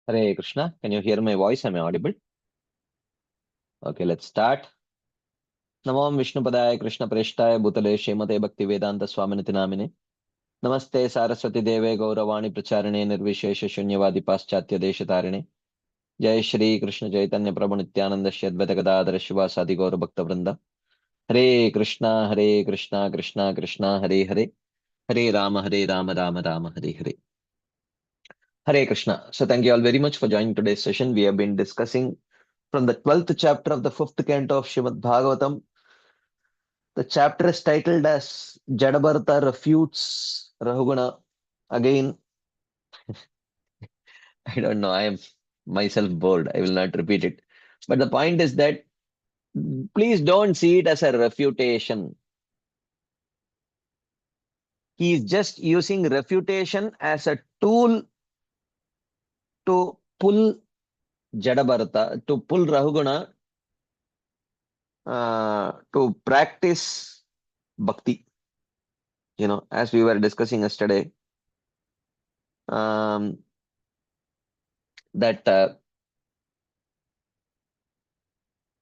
Hare Krishna. Can you hear my voice? Am I audible? Okay, let's start. Namo Vishnupadaya Krishna Preshthaya Bhutale Shemate Bhakti Vedanta Swaminiti Namine. Namaste Saraswati Deve Gauravani Pracharine Nirvishesha Shunyavadi Paschatya Deshatarine. Jai Shri Krishna Chaitanya Prabhu Nityananda Shri Advaita Gadadhara Shivasadi Gaura Bhakta Vrinda. Hare Krishna Krishna Krishna Hare Hare. Hare Rama Rama Rama Hare Hare. Hare Krishna. So thank you all very much for joining today's session. We have been discussing from the 12th chapter of the 5th canto of Srimad Bhagavatam. The chapter is titled as Jadabharata refutes Rahuguna. Again, I don't know, I am myself bored. I will not repeat it. But the point is that please don't see it as a refutation. He is just using refutation as a tool to pull Jadabharata, to pull Rahuguna to practice bhakti. As we were discussing yesterday, um, that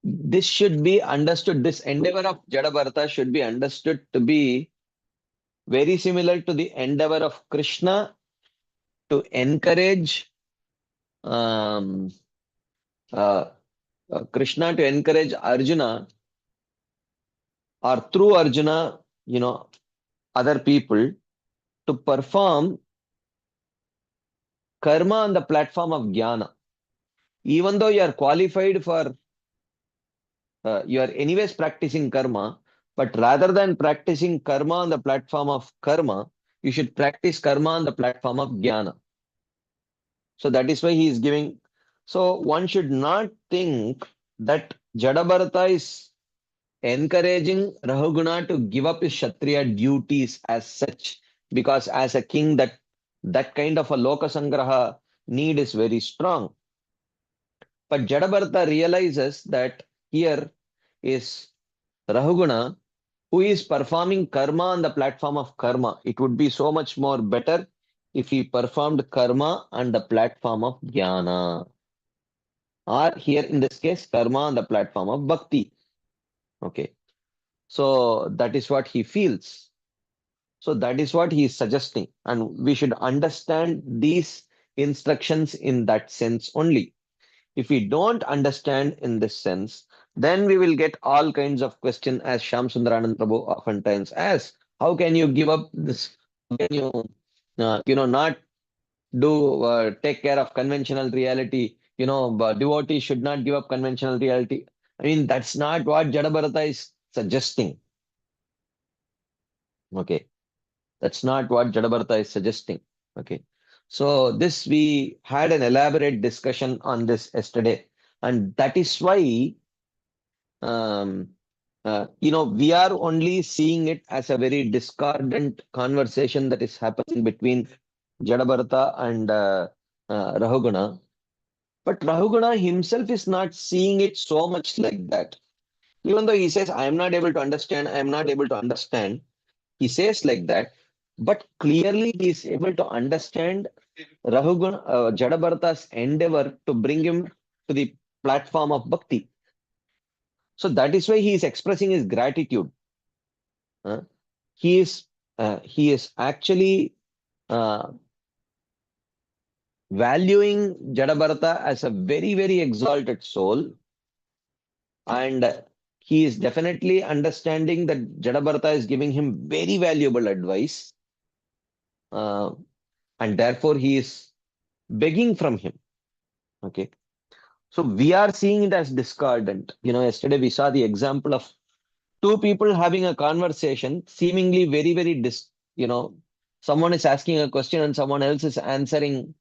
this should be understood, this endeavor of Jadabharata should be understood to be very similar to the endeavor of Krishna to encourage um, uh, Krishna to encourage Arjuna, or through Arjuna, other people to perform karma on the platform of jnana. Even though you are qualified for, you are anyways practicing karma, but rather than practicing karma on the platform of karma, you should practice karma on the platform of jnana. So that is why he is giving. So one should not think that Jadabharata is encouraging Rahuguna to give up his Kshatriya duties as such, because as a king, that kind of a Loka Sangraha need is very strong. But Jadabharata realizes that here is Rahuguna who is performing karma on the platform of karma. It would be so much more better if he performed karma on the platform of jnana, or here in this case, karma on the platform of bhakti. Okay. So that is what he feels. So that is what he is suggesting. And we should understand these instructions in that sense only. If we don't understand in this sense, then we will get all kinds of questions, as Sham Sundaranand Prabhu oftentimes asks. How can you give up this? How can you, not do take care of conventional reality? But devotees should not give up conventional reality. I mean, that's not what Jadabharata is suggesting. Okay, that's not what Jadabharata is suggesting. Okay, so this we had an elaborate discussion on this yesterday, and that is why we are only seeing it as a very discordant conversation that is happening between Jadabharata and Rahuguna. But Rahuguna himself is not seeing it so much like that. Even though he says, I am not able to understand, I am not able to understand, he says like that. But clearly he is able to understand Rahuguna, Jadabharata's endeavor to bring him to the platform of bhakti. So that is why he is expressing his gratitude. Uh, he is actually uh, valuing Jadabharata as a very, very exalted soul, and he is definitely understanding that Jadabharata is giving him very valuable advice, uh, and therefore he is begging from him. Okay, so we are seeing it as discordant. Yesterday we saw the example of two people having a conversation, seemingly very, very someone is asking a question and someone else is answering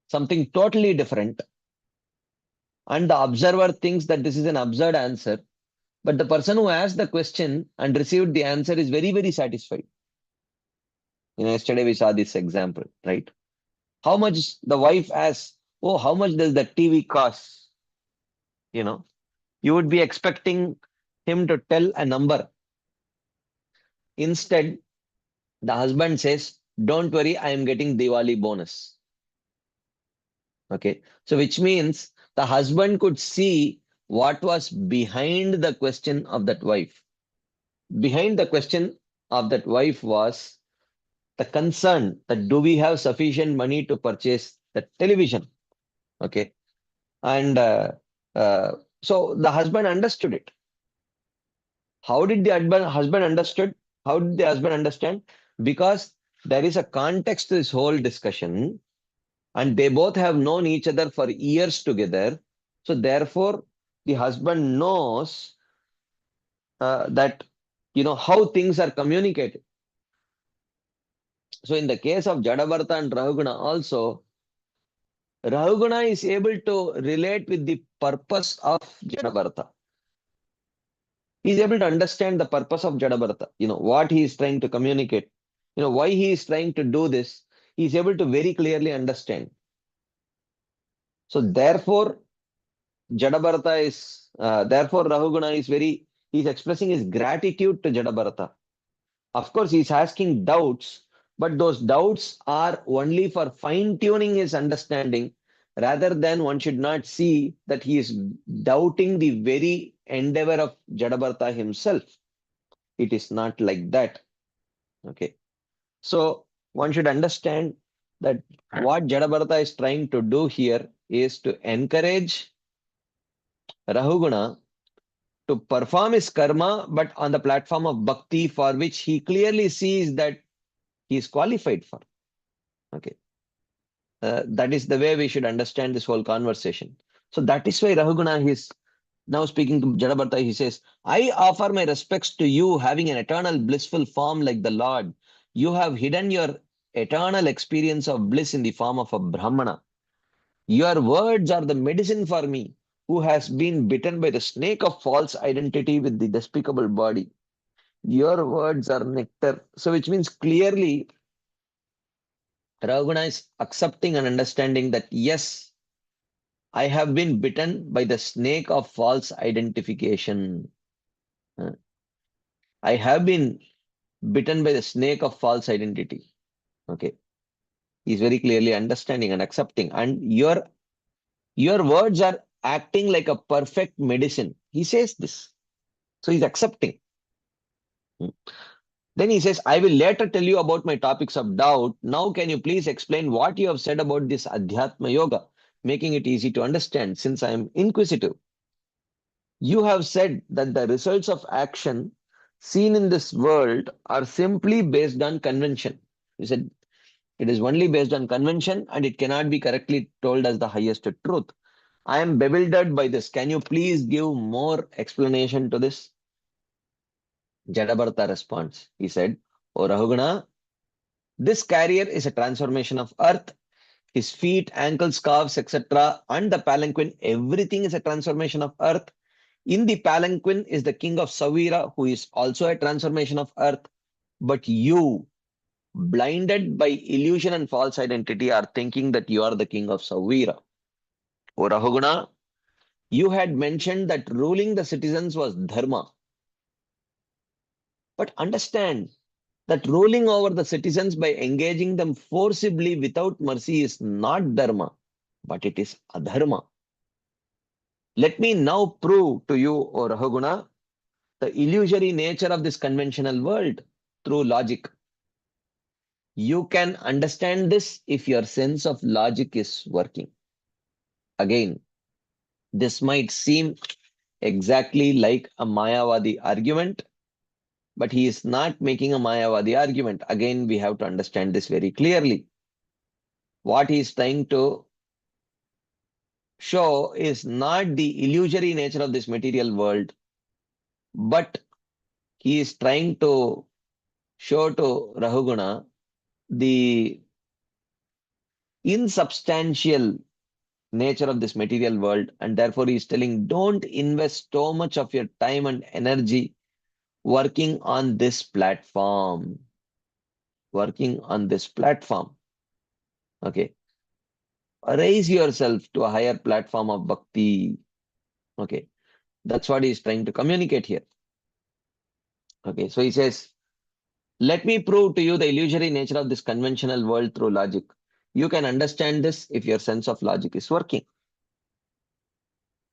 something totally different. And the observer thinks that this is an absurd answer. But the person who asked the question and received the answer is very, very satisfied. Yesterday we saw this example, right? How much the wife asks, oh, how much does the TV cost? You would be expecting him to tell a number. Instead, the husband says, don't worry, I am getting Diwali bonus. Okay. So which means the husband could see what was behind the question of that wife. Behind the question of that wife was the concern that do we have sufficient money to purchase the television? Okay. And uh, so the husband understood it. How did the husband understood? How did the husband understand? Because there is a context to this whole discussion, and they both have known each other for years together. So therefore, the husband knows that how things are communicated. So in the case of Jadabartha and Rahuguna also, Rahuguna is able to relate with the purpose of Jadabartha. He is able to understand the purpose of Jadabartha, what he is trying to communicate, why he is trying to do this. He is able to very clearly understand. So therefore, therefore Rahuguna he's expressing his gratitude to Jadabartha. Of course, he's asking doubts, but those doubts are only for fine tuning his understanding, rather than one should not see that he is doubting the very endeavor of Jadabartha himself. It is not like that. Okay. So one should understand that what Jadabartha is trying to do here is to encourage Rahuguna to perform his karma, but on the platform of bhakti, for which he clearly sees that he is qualified for. Okay. That is the way we should understand this whole conversation. So that is why Rahuguna is now speaking to Jadabartha. He says, I offer my respects to you, having an eternal blissful form like the Lord. You have hidden your eternal experience of bliss in the form of a Brahmana. Your words are the medicine for me, who has been bitten by the snake of false identity with the despicable body. Your words are nectar. So, which means clearly, Ravana is accepting and understanding that yes, I have been bitten by the snake of false identification. Uh, I have been bitten by the snake of false identity. Okay. He's very clearly understanding and accepting. And your words are acting like a perfect medicine. He says this. So he's accepting. Hmm. Then he says, I will later tell you about my topics of doubt. Now, can you please explain what you have said about this Adhyatma Yoga, making it easy to understand since I am inquisitive? You have said that the results of action seen in this world are simply based on convention. You said it is only based on convention and it cannot be correctly told as the highest truth. I am bewildered by this. Can you please give more explanation to this? Jadabartha responds. He said, O Rahuguna, this carrier is a transformation of earth. His feet, ankles, calves, etc. and the palanquin, everything is a transformation of earth. In the palanquin is the king of Savira, who is also a transformation of earth. But you, blinded by illusion and false identity, are thinking that you are the king of Savira. O Rahuguna, you had mentioned that ruling the citizens was dharma. But understand that ruling over the citizens by engaging them forcibly without mercy is not dharma, but it is adharma. Let me now prove to you, O Rahuguna, the illusory nature of this conventional world through logic. You can understand this if your sense of logic is working. Again, this might seem exactly like a Mayavadi argument, but he is not making a Mayavadi argument. Again, we have to understand this very clearly. What he is trying to show is not the illusory nature of this material world, but he is trying to show to Rahuguna the insubstantial nature of this material world, and therefore he is telling, don't invest so much of your time and energy working on this platform. Working on this platform. Okay. Raise yourself to a higher platform of bhakti. Okay. That's what he is trying to communicate here. Okay. So he says, let me prove to you the illusory nature of this conventional world through logic. You can understand this if your sense of logic is working.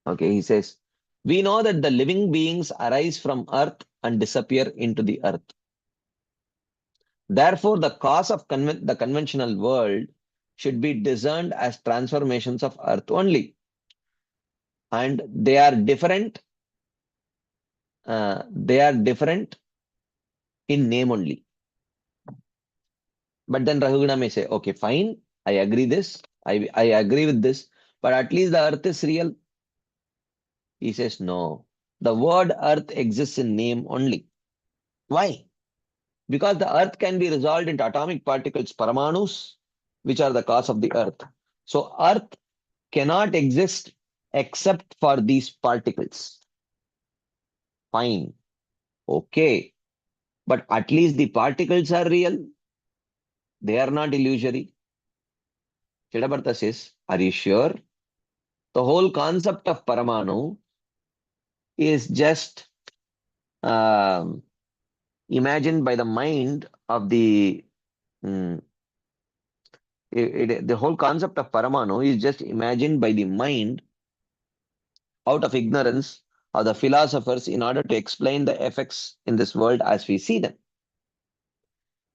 Okay, he says, we know that the living beings arise from earth and disappear into the earth. Therefore, the cause of the conventional world should be discerned as transformations of earth only. And they are different in name only. But then Rahugana may say, okay, fine, I agree this, I agree with this, but at least the earth is real. He says, no, the word earth exists in name only. Why? Because the earth can be resolved into atomic particles, paramanus, which are the cause of the earth. So earth cannot exist except for these particles. Fine. Okay. But at least the particles are real. They are not illusory. Chidabartha says, are you sure? The whole concept of Paramanu is just um, imagined by the mind of mm, the whole concept of Paramanu is just imagined by the mind out of ignorance of the philosophers in order to explain the effects in this world as we see them.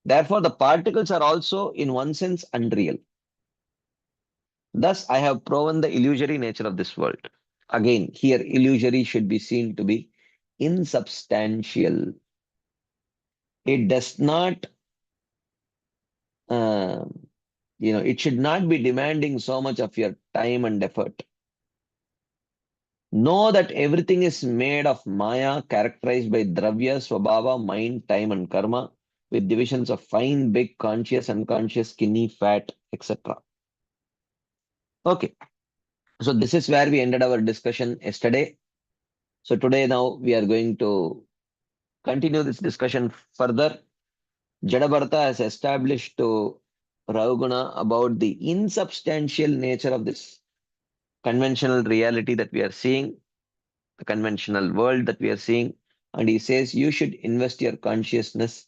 Therefore, the particles are also, in one sense, unreal. Thus, I have proven the illusory nature of this world. Again, here, illusory should be seen to be insubstantial. It does not, uh, it should not be demanding so much of your time and effort. Know that everything is made of Maya, characterized by Dravya, Swabhava, mind, time, and karma, with divisions of fine, big, conscious, unconscious, skinny, fat, etc. Okay, so this is where we ended our discussion yesterday. So today now we are going to continue this discussion further. Jadabharata has established to Rahuguna about the insubstantial nature of this conventional reality that we are seeing, the conventional world that we are seeing. And he says you should invest your consciousness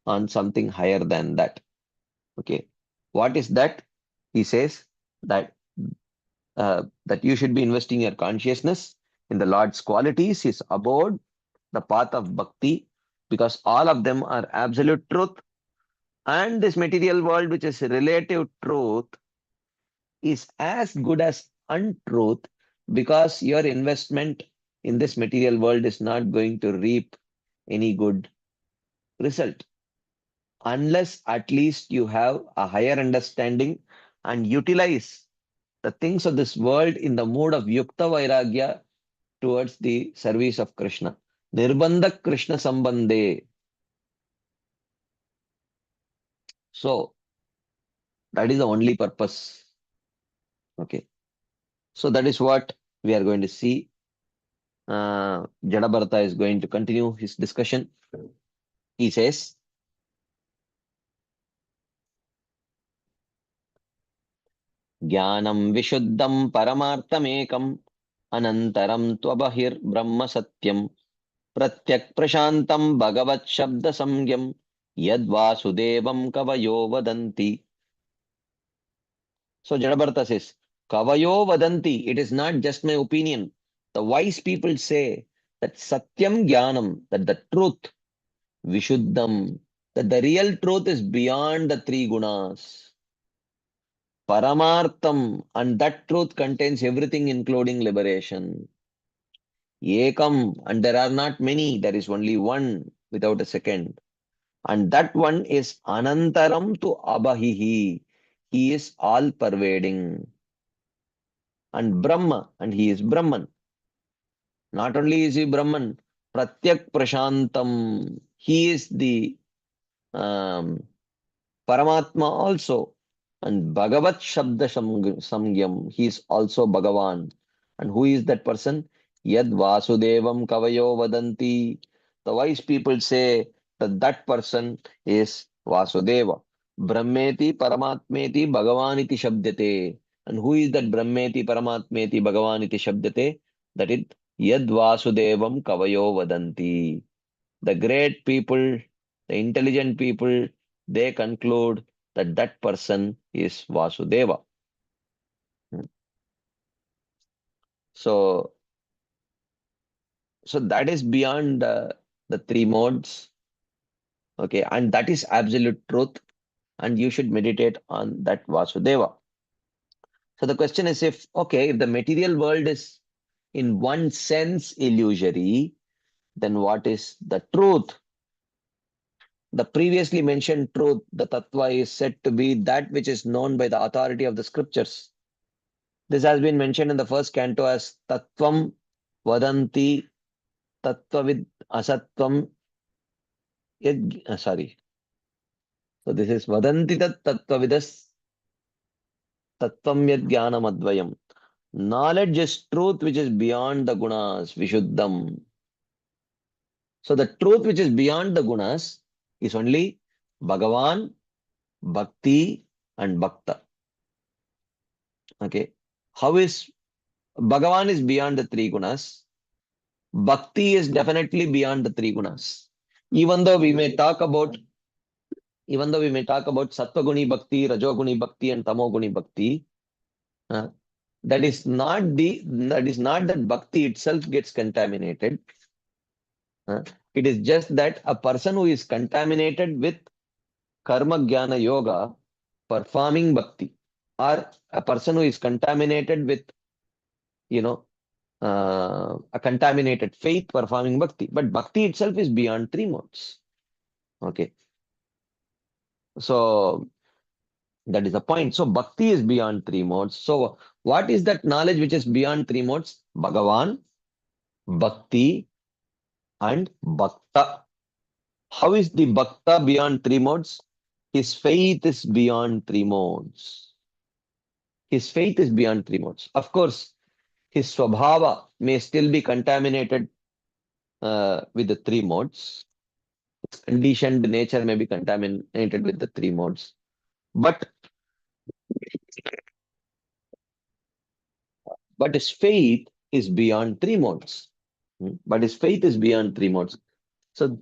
on something higher than that. Okay. What is that? He says that that you should be investing your consciousness in the Lord's qualities, his abode, the path of bhakti, because all of them are absolute truth. And this material world, which is relative truth, is as good as untruth because your investment in this material world is not going to reap any good result unless at least you have a higher understanding and utilize the things of this world in the mood of yukta vairagya towards the service of Krishna. Nirbandha Krishna Sambandhe. So that is the only purpose. Okay. So that is what we are going to see. Jadabharata is going to continue his discussion. He says, Jnanam Vishuddham Paramarthamekam Anantaram Twabahir Brahma Satyam Pratyak Prashantam Bhagavat Shabda Samgyam Yad Vasudevam Kavayo Vadanti. So Jadabharata says, Kavayo Vadanti, it is not just my opinion. The wise people say that Satyam Jnanam, that the truth, Vishuddham, that the real truth is beyond the three gunas. Paramartham, and that truth contains everything including liberation. Ekam, and there are not many, there is only one without a second. And that one is Anantaram to Abahihi. He is all pervading. And Brahma, and he is Brahman. Not only is he Brahman, Pratyak Prashantam, he is the um, Paramatma also. And Bhagavat Shabda Samgyam, he is also Bhagavan. And who is that person? Yad Vasudevam Kavayo Vadanti. The wise people say that that person is Vasudeva. Brahmeti Paramatmeti Bhagavaniti Shabdate. And who is that Brahmeti Paramatmeti Bhagavaniti Shabdate? That is Yad Vasudevam Kavayo Vadanti. The great people, the intelligent people, they conclude that that person is Vasudeva. So, so that is beyond the three modes. Okay, and that is absolute truth, and you should meditate on that Vasudeva. So the question is, if okay, if the material world is in one sense illusory, then what is the truth? The previously mentioned truth, the tattva, is said to be that which is known by the authority of the scriptures. This has been mentioned in the first canto as tattvam vadanti tattvavid asatvam sorry. So this is vadanti tat tattvavidas tattvam yad jnanam advayam. Knowledge is truth which is beyond the gunas, vishuddham. So the truth which is beyond the gunas is only Bhagavan, Bhakti, and Bhakta. Okay. How is Bhagavan is beyond the three gunas? Bhakti is definitely beyond the three gunas. Even though we may talk about, even though we may talk about Sattva-guni Bhakti, Rajoguni Bhakti, and Tamoguni Bhakti, uh, that is not that Bhakti itself gets contaminated. It is just that a person who is contaminated with Karma Jnana Yoga performing Bhakti, or a person who is contaminated with, you know, a contaminated faith performing Bhakti. But Bhakti itself is beyond three modes. Okay. So that is the point. So Bhakti is beyond three modes. So what is that knowledge which is beyond three modes? Bhagavan, Bhakti, and Bhakta. How is the Bhakta beyond three modes? His faith is beyond three modes. His faith is beyond three modes. Of course, his swabhava may still be contaminated with the three modes. His conditioned nature may be contaminated with the three modes. But his faith is beyond three modes. But his faith is beyond three modes. So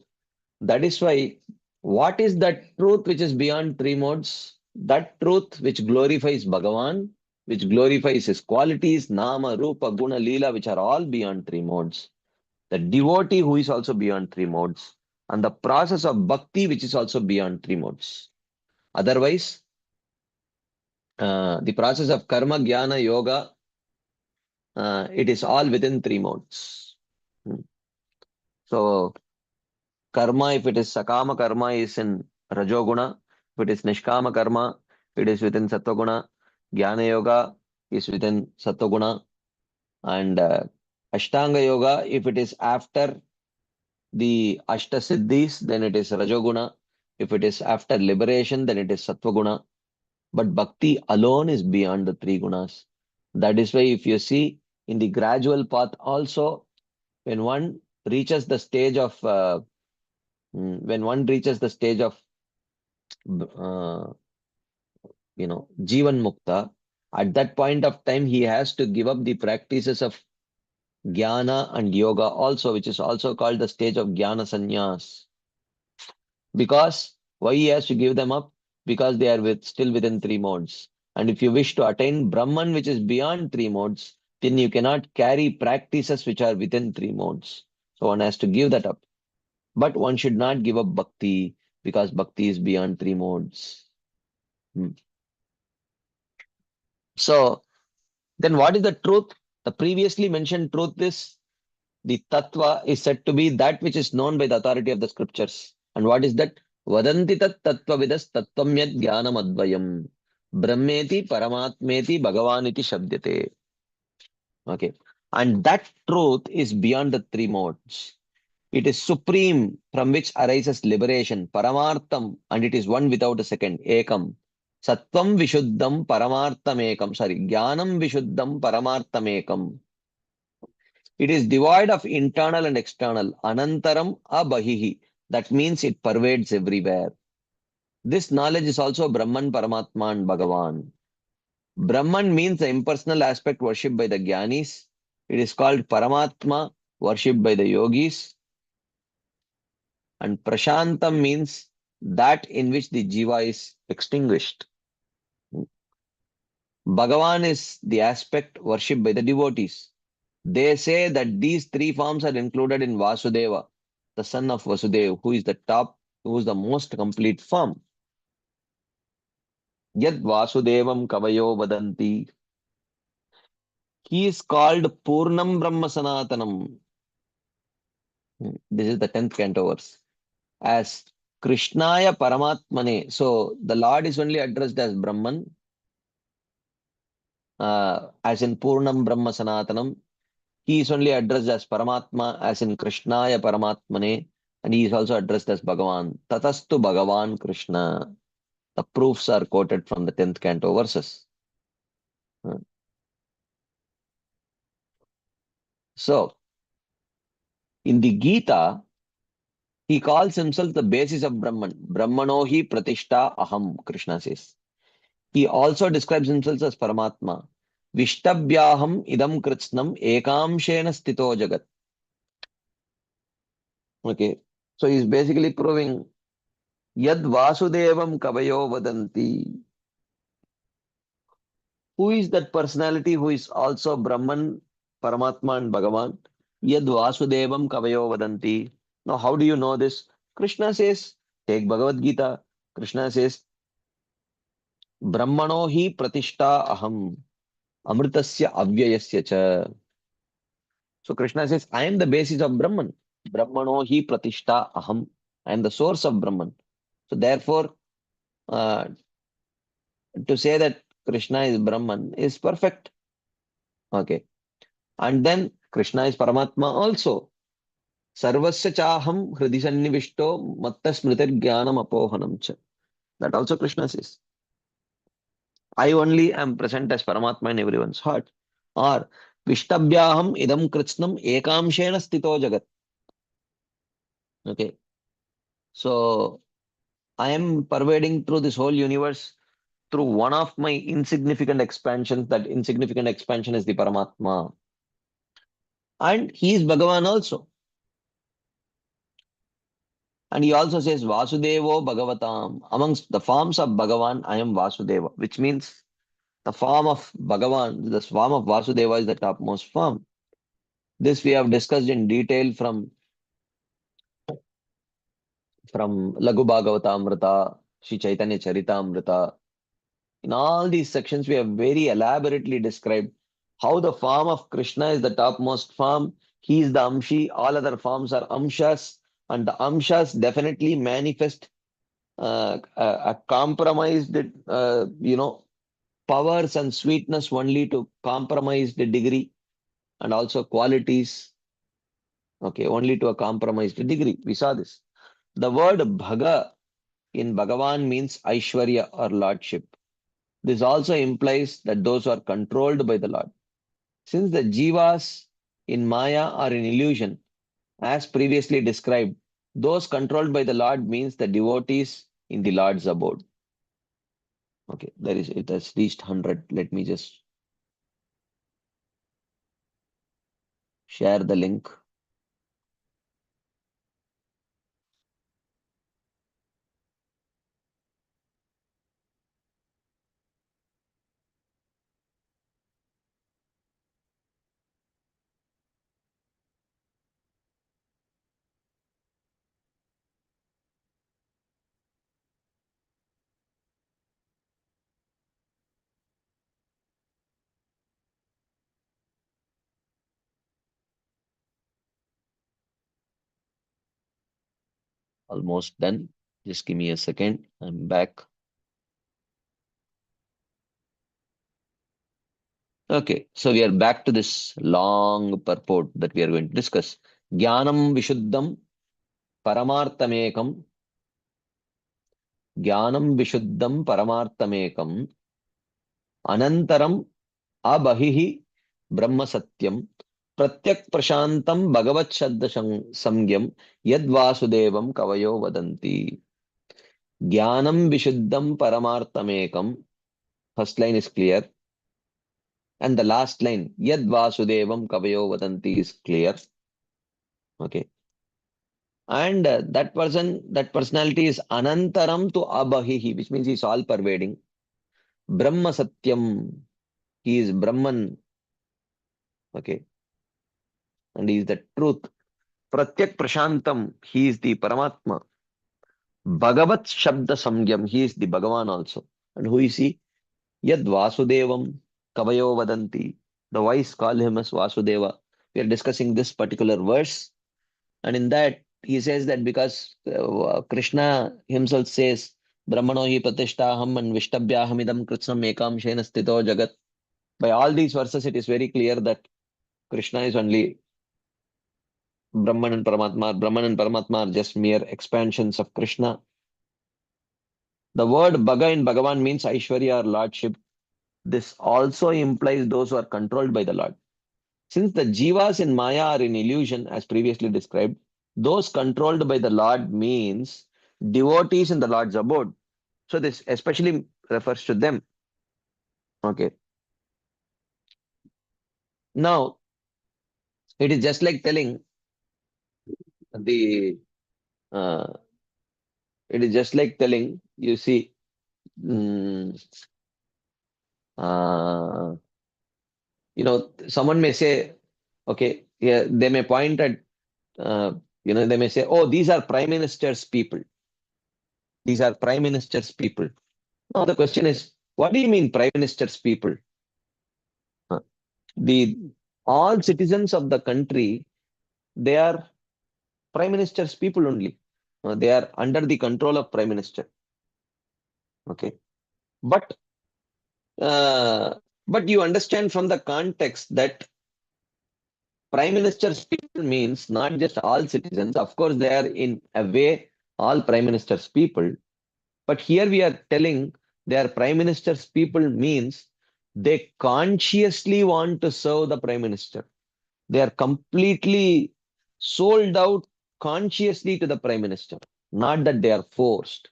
that is why, what is that truth which is beyond three modes? That truth which glorifies Bhagavan, which glorifies his qualities, Nama, Rupa, Guna, Leela, which are all beyond three modes. The devotee who is also beyond three modes. And the process of bhakti which is also beyond three modes. Otherwise, the process of karma, jnana, yoga, it is all within three modes. So, karma, if it is sakama karma, is in rajoguna. If it is nishkama karma, it is within sattva. Jnana yoga is within sattva. And ashtanga yoga, if it is after the ashta siddhis, then it is rajoguna. If it is after liberation, then it is sattva. But bhakti alone is beyond the three gunas. That is why if you see in the gradual path also, when one reaches the stage of uh, Jivan Mukta, at that point of time, he has to give up the practices of Jnana and Yoga also, which is also called the stage of Jnana Sannyas. Because why he has to give them up? Because they are still within three modes. And if you wish to attain Brahman, which is beyond three modes, then you cannot carry practices which are within three modes. So one has to give that up. But one should not give up bhakti, because bhakti is beyond three modes. So then what is the truth? The previously mentioned truth is the tattva is said to be that which is known by the authority of the scriptures. And what is that? Vadanti tat tattvavidas tattvam yad jnanam advayam. Brahmeti paramatmeti bhagavaniti shabdyate. Okay. And that truth is beyond the three modes. It is supreme, from which arises liberation, paramartham, and it is one without a second, ekam. Sattvam vishuddham paramartham ekam. Sorry, jnanam vishuddham paramartham ekam. It is devoid of internal and external. Anantaram abahihi. That means it pervades everywhere. This knowledge is also Brahman, Paramatma, and Bhagavan. Brahman means the impersonal aspect worshipped by the Jnanis. It is called Paramatma, worshipped by the yogis. And Prashantam means that in which the jiva is extinguished. Bhagavan is the aspect worshipped by the devotees. They say that these three forms are included in Vasudeva, the son of Vasudeva, who is the top, who is the most complete form. Yad Vasudevam Kavayo Vadanti. He is called Purnam Brahma Sanatanam. This is the 10th canto verse. As Krishnaya Paramatmane. So the Lord is only addressed as Brahman, as in Purnam Brahma Sanatanam. He is only addressed as Paramatma, as in Krishnaya Paramatmane, and he is also addressed as Bhagavan. Tatastu Bhagavan Krishna. The proofs are quoted from the 10th canto verses. So, in the Gita, he calls himself the basis of Brahman. Brahmano hi pratishta aham, Krishna says. He also describes himself as Paramatma. Vishtabhyaham idam kritsnam ekamshena stito jagat. Okay. So he's basically proving Yad Vasudevam Kavayo Vadanti. Who is that personality who is also Brahman, Paramatma, and Bhagavan? Yad Vasudevam Kavayo Vadanti. Now, how do you know this? Krishna says, take Bhagavad Gita. Krishna says, Brahmano hi pratishta aham, amritasya avyayasya cha. So Krishna says, I am the basis of Brahman. Brahmano hi pratishta aham. I am the source of Brahman. So therefore, uh, to say that Krishna is Brahman is perfect. Okay. And then Krishna is Paramatma also. Sarvasya chaham hridi sannivishto matta smritir jnanam apohanam cha. That also Krishna says. I only am present as Paramatma in everyone's heart. Or Vishtabhyaham idam kritsnam ekamshena stito jagat. Okay. So I am pervading through this whole universe through one of my insignificant expansions. That insignificant expansion is the Paramatma. And he is Bhagavan also. And he also says Vasudevo Bhagavatam. Amongst the forms of Bhagavan, I am Vasudeva, which means the form of Bhagavan, the form of Vasudeva is the topmost form. This we have discussed in detail from Lagu Bhagavatamrita, Sri Chaitanya Charitamrita. In all these sections, we have very elaborately described how the form of Krishna is the topmost form. He is the Amshi, all other forms are Amshas, and the Amshas definitely manifest a compromised, powers and sweetness only to compromised degree, and also qualities, okay, only to a compromised degree. We saw this. The word Bhaga in Bhagavan means Aishwarya or Lordship. This also implies that those who are controlled by the Lord. Since the jivas in Maya are in illusion, as previously described, those controlled by the Lord means the devotees in the Lord's abode. Okay, it has reached 100. Let me just share the link. Almost done. Just give me a second. I'm back. Okay, so we are back to this long purport that we are going to discuss. Jnanam Vishuddham Paramarthamekam. Jnanam Vishuddham Paramarthamekam. Anantaram Abahihi Brahma Satyam. Pratyak Prashantam Bhagavat Shadda Samgyam Yad Vasudevam Kavayo Vadanti. Jnanam Vishuddham Paramarthamekam. First line is clear. And the last line, Yad Vasudevam Kavayo Vadanti is clear. Okay. And that personality is Anantaram to Abahihi, which means he's all pervading. Brahma Satyam, he is Brahman, okay, and he is the truth. Pratyak Prashantam, he is the Paramatma. Bhagavat Shabda Samyam, he is the Bhagavan also. And who is he? Yad Vasudevam Kavayo Vadanti. The wise call him as Vasudeva. We are discussing this particular verse. And in that, he says that because Krishna himself says, Brahmano hi pratishtaham and Vishtabhyaham idam kritsnam ekam shena sthito jagat. By all these verses, it is very clear that Krishna is only Brahman and Paramatma. Brahman and Paramatma are just mere expansions of Krishna. The word Bhaga in Bhagavan means Aishwarya or Lordship. This also implies those who are controlled by the Lord. Since the jivas in Maya are in illusion, as previously described, those controlled by the Lord means devotees in the Lord's abode. So this especially refers to them. Okay. Now, it is just like telling the, uh, it is just like telling, you see, mm, uh, someone may say, okay, yeah, they may point at, uh, they may say, oh, these are prime minister's people. These are prime minister's people. Now the question is, what do you mean prime minister's people? Uh, The all citizens of the country, they are prime minister's people only. They are under the control of prime minister. Okay, but uh, but you understand from the context that prime minister's people means not just all citizens. Of course, they are in a way all prime minister's people. But here we are telling they are prime minister's people means they consciously want to serve the prime minister. They are completely sold out consciously to the prime minister, not that they are forced.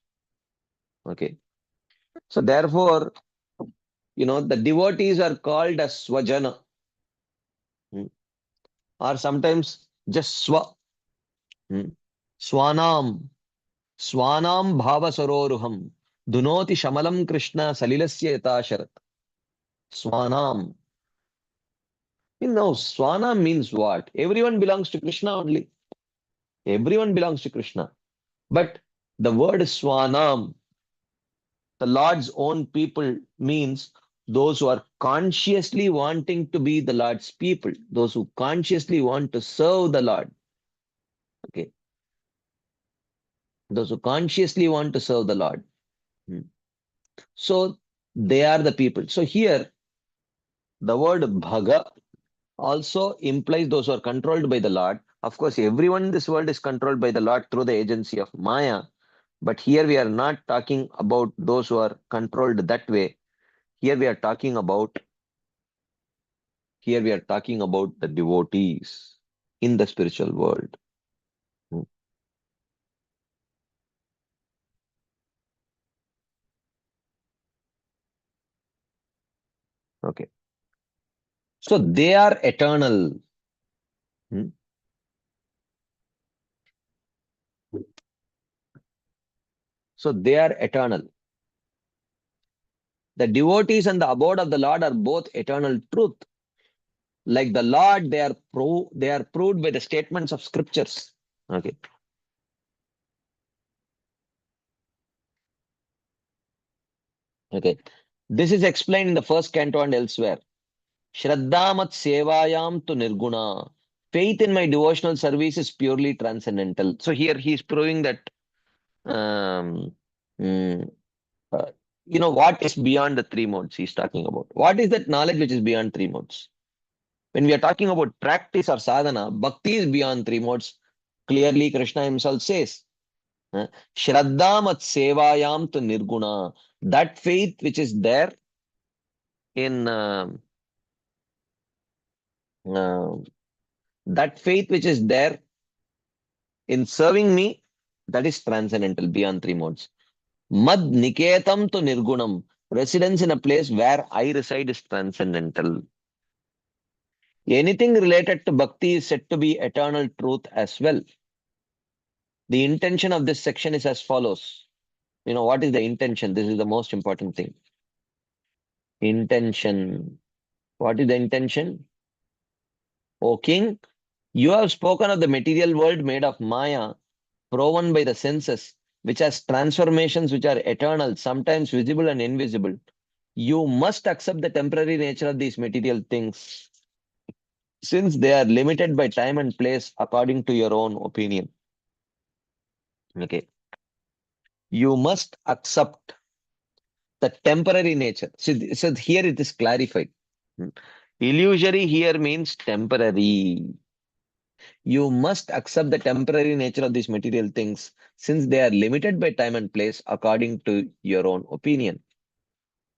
Okay. So therefore, the devotees are called as swajana, hmm, or sometimes just swa. hmm. Swanam, Swanam bhava saroruham, Dunoti shamalam Krishna salilasya yatasharat. Swanam. Swanam means what? Everyone belongs to Krishna only. Everyone belongs to Krishna. But the word Swanam, the Lord's own people, means those who are consciously wanting to be the Lord's people, those who consciously want to serve the Lord. Okay. Those who consciously want to serve the Lord. Hmm. So they are the people. So here, the word Bhaga also implies those who are controlled by the Lord. Of course, everyone in this world is controlled by the Lord through the agency of Maya. But here we are not talking about those who are controlled that way. Here we are talking about the devotees in the spiritual world. Hmm. Okay. So they are eternal. Hmm. So they are eternal. The devotees and the abode of the Lord are both eternal truth. Like the Lord, they are proved by the statements of scriptures. Okay. Okay. This is explained in the first canto and elsewhere. Shraddhamat sevayam tu nirguna. Faith in my devotional service is purely transcendental. So here he is proving that um, mm, uh, what is beyond the three modes he's talking about. What is that knowledge which is beyond three modes? When we are talking about practice or sadhana, bhakti is beyond three modes. Clearly, Krishna himself says, Shraddhamat sevayam tu nirguna. That faith which is there in uh, that faith which is there in serving me, that is transcendental beyond three modes. Mad niketam to nirgunam. Residence in a place where I reside is transcendental. Anything related to bhakti is said to be eternal truth as well. The intention of this section is as follows. What is the intention? This is the most important thing. Intention. What is the intention? O king, you have spoken of the material world made of Maya, proven by the senses, which has transformations which are eternal, sometimes visible and invisible. You must accept the temporary nature of these material things, since they are limited by time and place according to your own opinion. Okay. You must accept the temporary nature. So here it is clarified. Hmm. Illusory here means temporary. You must accept the temporary nature of these material things, since they are limited by time and place according to your own opinion.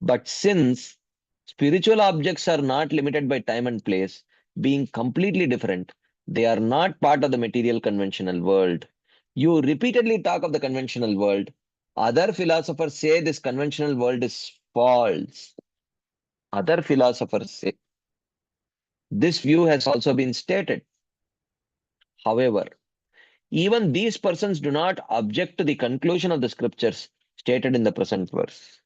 But since spiritual objects are not limited by time and place, being completely different, they are not part of the material conventional world. You repeatedly talk of the conventional world. Other philosophers say this conventional world is false. Other philosophers say this view has also been stated. However, even these persons do not object to the conclusion of the scriptures stated in the present verse.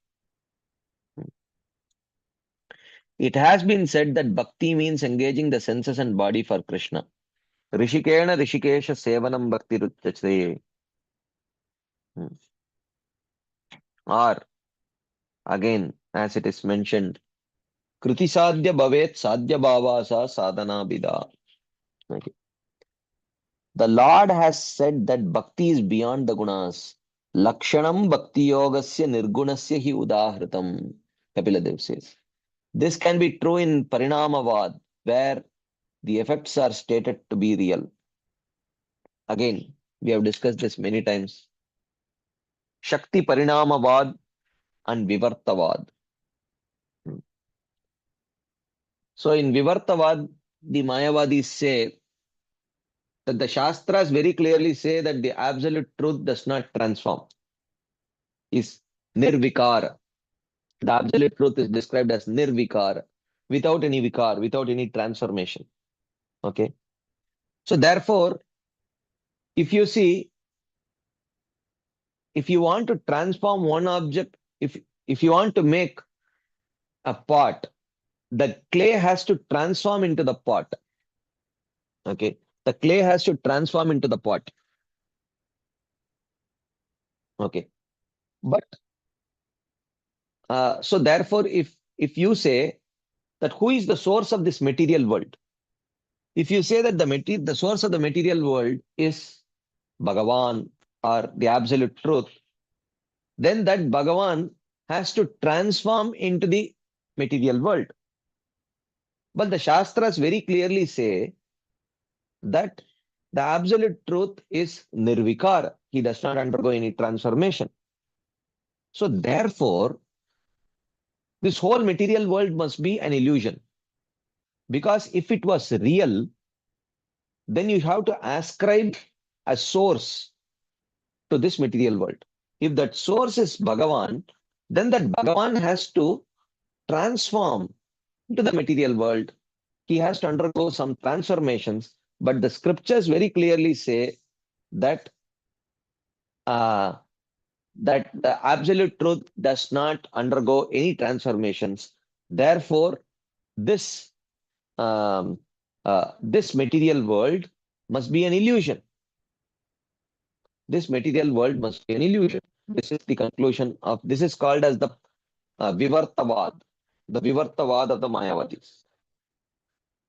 It has been said that bhakti means engaging the senses and body for Krishna. Rishikena Rishikesha Sevanam Bhakti Ruchate. Or, again, as it is mentioned, Kriti Sadhya Bhavet Sadhya Bhavasa Sadhana Bida. Okay. The Lord has said that bhakti is beyond the gunas. Lakshanam Bhakti Yogasya Nirgunasya Hi Udahritam. Kapiladev says. This can be true in Parinamavad, where the effects are stated to be real. Again, we have discussed this many times. Shakti Parinamavad and Vivartavad. So in Vivartavad, the Mayavadis say that the Shastras very clearly say that the absolute truth does not transform. Is Nirvikara. The absolute truth is described as Nirvikara, without any vikar, without any transformation. Okay. So therefore, if you see, if you want to transform one object, if you want to make a pot, the clay has to transform into the pot. Okay. The clay has to transform into the pot. Okay. But so therefore, if you say that who is the source of this material world, if you say that the source of the material world is Bhagavan or the absolute truth, then that Bhagavan has to transform into the material world. But the Shastras very clearly say that the absolute truth is Nirvikara. He does not undergo any transformation. So therefore, this whole material world must be an illusion. Because if it was real, then you have to ascribe a source to this material world. If that source is Bhagavan, then that Bhagavan has to transform into the material world. He has to undergo some transformations. But the scriptures very clearly say that that the absolute truth does not undergo any transformations. Therefore, this this material world must be an illusion. This material world must be an illusion. This is the conclusion of this is called as the Vivartavad, the Vivartavad of the Mayavadis.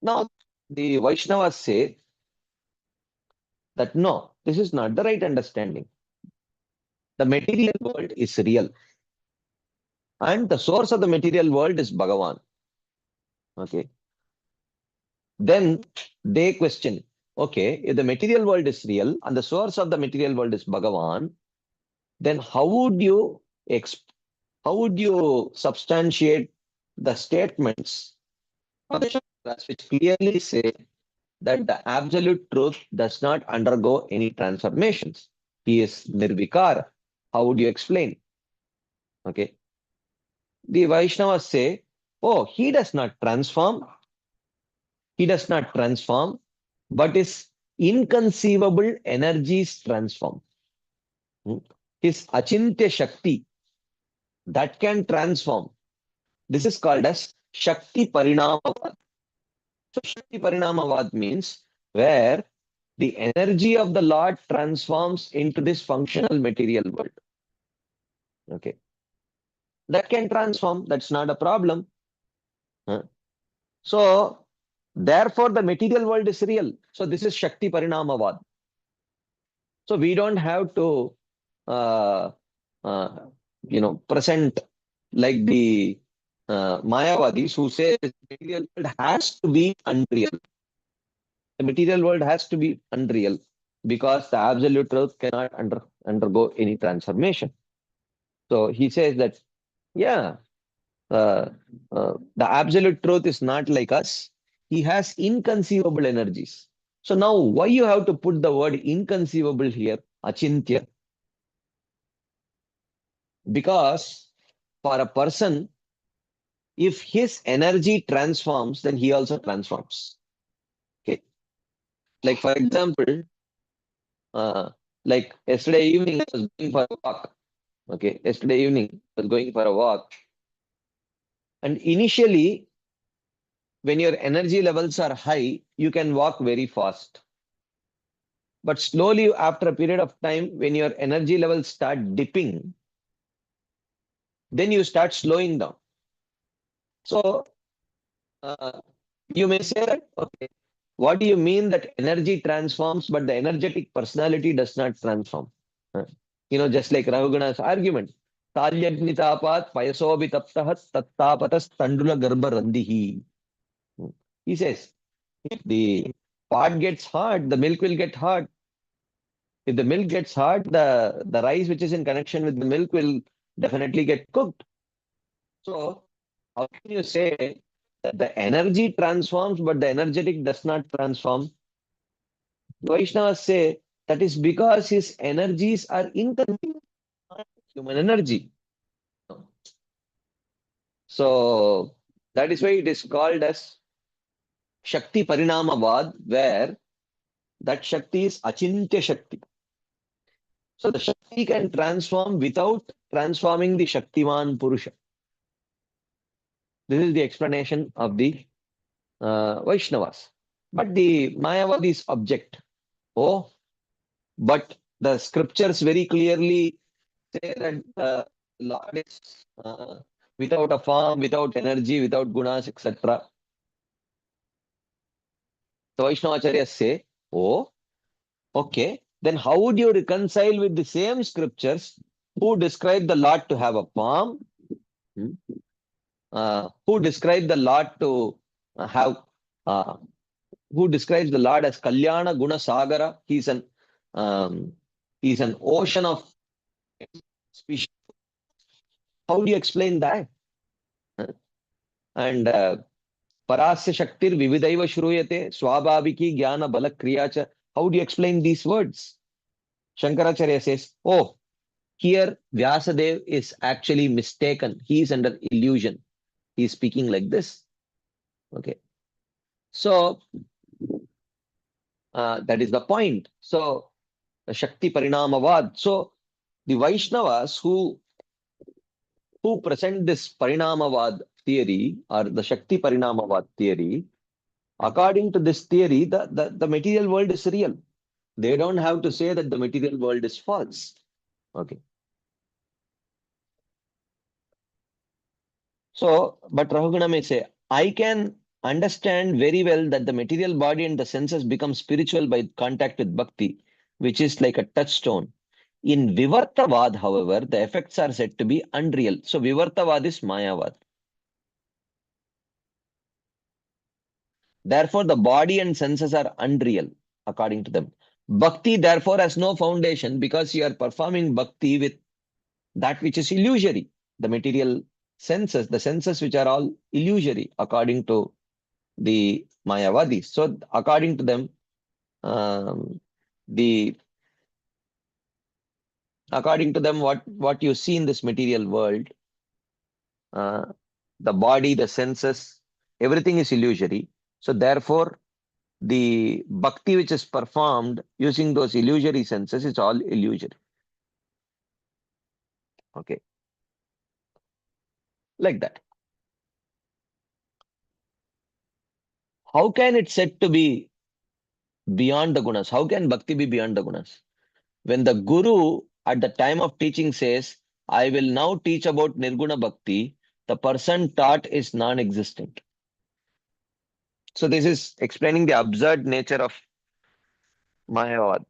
Now, the Vaishnavas say that no, this is not the right understanding. The material world is real. And the source of the material world is Bhagavan. Okay. Then they question, okay, if the material world is real and the source of the material world is Bhagavan, then how would you substantiate the statements of the Shastras which clearly say that the absolute truth does not undergo any transformations? He is Nirvikara. How would you explain? Okay. The Vaishnavas say, oh, he does not transform. He does not transform, but his inconceivable energies transform. his achintya Shakti that can transform. This is called as Shakti Parinamavad. So Shakti Parinamavad means where the energy of the Lord transforms into this functional material world. Okay. That can transform. That's not a problem. Huh? So, therefore, the material world is real. So, this is Shakti Parinamavad. So, we don't have to, uh, uh, present like the Mayavadis who say the material world has to be unreal. The material world has to be unreal because the absolute truth cannot undergo any transformation. So, he says that, yeah, uh, the absolute truth is not like us. He has inconceivable energies. So now why you have to put the word inconceivable here, achintya? Because for a person, if his energy transforms, then he also transforms. Okay. Like for example, uh, like yesterday evening I was going for a walk. Okay. Yesterday evening I was going for a walk. And initially, when your energy levels are high, you can walk very fast. But slowly, after a period of time, when your energy levels start dipping, then you start slowing down. So, uh, you may say that, okay, what do you mean that energy transforms, but the energetic personality does not transform? Uh, just like Rahuguna's argument. Talyagnitapat payasobitaptahat tattapatas tandula garba randihi. He says, if the pot gets hot, the milk will get hot. If the milk gets hot, the rice which is in connection with the milk will definitely get cooked. So how can you say that the energy transforms, but the energetic does not transform? Vaishnavas say that is because his energies are inconsistent, human energy. So that is why it is called as Shakti Parinamavad, where that Shakti is Achintya Shakti. So the Shakti can transform without transforming the Shaktiman Purusha. This is the explanation of the Vaishnavas. But the Mayavadis object. Oh, but the scriptures very clearly say that the Lord is without a form, without energy, without gunas, etc. The Vaishnavacharyas say, oh, okay, then how would you reconcile with the same scriptures who describe the Lord to have a palm, hmm, who describe the Lord to have uh, who describes the Lord as Kalyana Guna Sagara. Um, he's an ocean of species. How do you explain that? And Parasya Shaktir Vividaiva Shruyate Swabhaviki Jnana Bala Kriyacha. How do you explain these words? Shankaracharya says, oh, here Vyasadev is actually mistaken. He is under illusion. He is speaking like this. Okay. So that is the point. So Shakti Parinamavad. So the Vaishnavas who present this Parinamavad theory or the Shakti Parinamavad theory, according to this theory, the material world is real. They don't have to say that the material world is false. Okay. So, but Rahugana may say, I can understand very well that the material body and the senses become spiritual by contact with bhakti, which is like a touchstone. In Vivartavad, however, the effects are said to be unreal. So, Vivartavad is Mayavad. Therefore, the body and senses are unreal, according to them. Bhakti, therefore, has no foundation because you are performing bhakti with that which is illusory. The material senses, the senses which are all illusory, according to the Mayavadis. So, according to them, um, the what you see in this material world, uh, the body, the senses, everything is illusory. So, therefore, the bhakti which is performed using those illusory senses is all illusory. Okay, like that. How can it said to be beyond the gunas? How can bhakti be beyond the gunas? When the guru at the time of teaching says, I will now teach about nirguna bhakti, the person taught is non-existent. So this is explaining the absurd nature of Mayavad.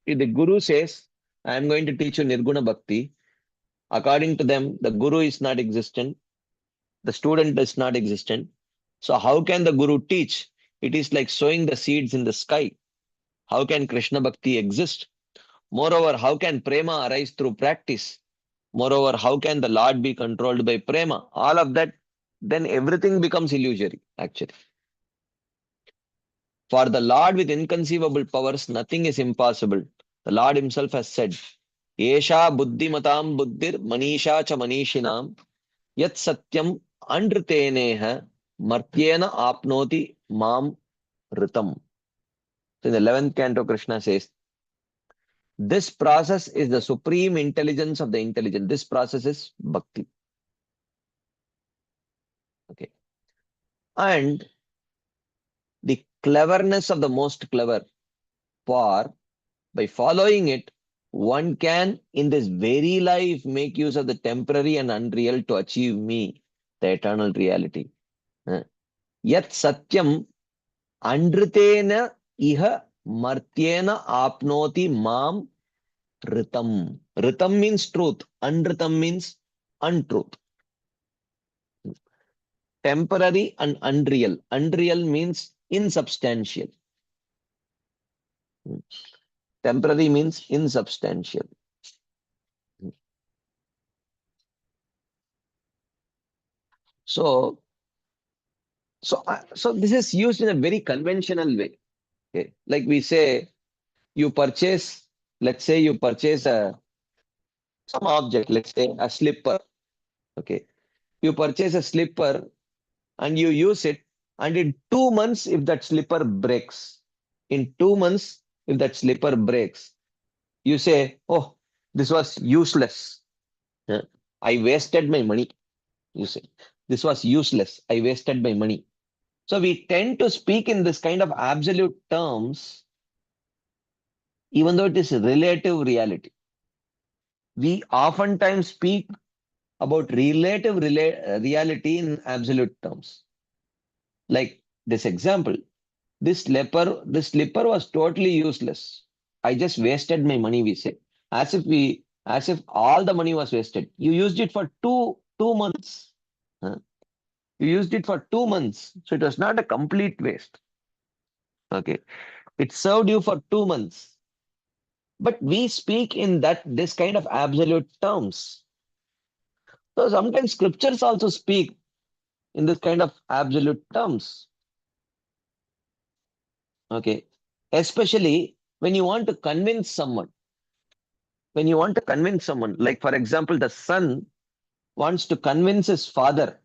If the guru says, I am going to teach you nirguna bhakti, according to them, the guru is not existent, the student is not existent. So how can the guru teach? It is like sowing the seeds in the sky. How can Krishna bhakti exist? Moreover, how can prema arise through practice? Moreover, how can the Lord be controlled by prema? All of that, then everything becomes illusory, actually. For the Lord with inconceivable powers, nothing is impossible. The Lord himself has said, Esha buddhimatam buddhir manisha cha manishinam yat satyam andriteneha martyena apnoti mam ritam. So in the 11th canto, Krishna says, this process is the supreme intelligence of the intelligent. This process is bhakti. Okay. And the cleverness of the most clever, for by following it, one can in this very life make use of the temporary and unreal to achieve me, the eternal reality. Yat satyam andritena iha martyena apnoti mam ritam. Ritam means truth. Andritam means untruth. Temporary and unreal. Unreal means insubstantial. Temporary means insubstantial. So, so this is used in a very conventional way. Okay? Like we say, you purchase, let's say you purchase some object, let's say a slipper. Okay, you purchase a slipper and you use it, and in 2 months, if that slipper breaks, in 2 months, if that slipper breaks, you say, "Oh, this was useless. Yeah, I wasted my money." You say, "This was useless. I wasted my money." So we tend to speak in this kind of absolute terms, even though it is relative reality. We oftentimes speak about relative reality in absolute terms. Like this example, this slipper was totally useless. I just wasted my money, we say. As if all the money was wasted. You used it for two months. Huh? You used it for 2 months. So it was not a complete waste. Okay. It served you for 2 months. But we speak in this kind of absolute terms. So sometimes scriptures also speak in this kind of absolute terms. Okay. Especially when you want to convince someone. When you want to convince someone, like for example, the son wants to convince his father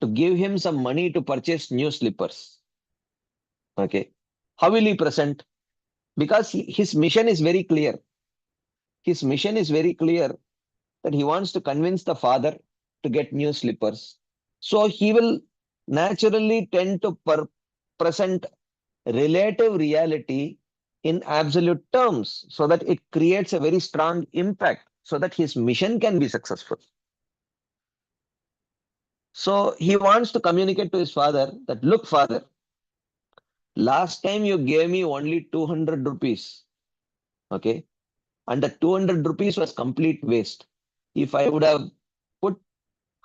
to give him some money to purchase new slippers. Okay. How will he present? Because his mission is very clear. His mission is very clear that he wants to convince the father to get new slippers. So he will naturally tend to present relative reality in absolute terms so that it creates a very strong impact so that his mission can be successful. So he wants to communicate to his father that, look, father, last time you gave me only 200 rupees. Okay. And the 200 rupees was complete waste. If I would have put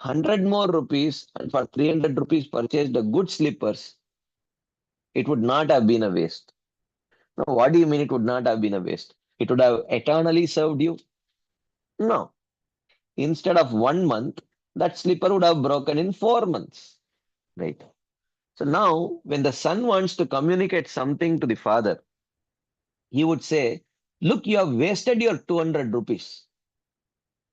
100 more rupees and for 300 rupees purchased the good slippers, it would not have been a waste. Now, what do you mean it would not have been a waste? It would have eternally served you? No. Instead of 1 month, that slipper would have broken in 4 months. Right. So now, when the son wants to communicate something to the father, he would say, look, you have wasted your 200 rupees.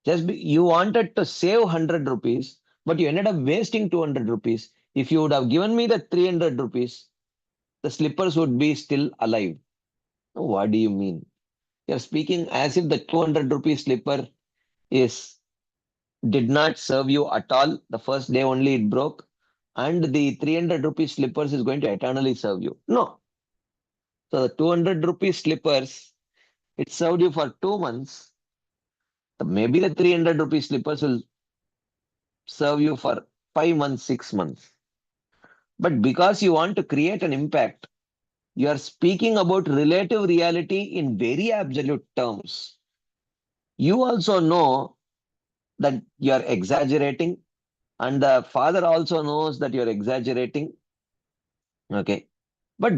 You wanted to save 100 rupees, but you ended up wasting 200 rupees. If you would have given me the 300 rupees, the slippers would be still alive. What do you mean? You're speaking as if the 200 rupees slipper is did not serve you at all. The first day only it broke. And the 300 rupees slippers is going to eternally serve you. No. So the 200 rupees slippers, it served you for 2 months. Maybe the 300 rupees slippers will serve you for 5 months, 6 months. But because you want to create an impact, you are speaking about relative reality in very absolute terms. You also know that you are exaggerating, and the father also knows that you are exaggerating. Okay. But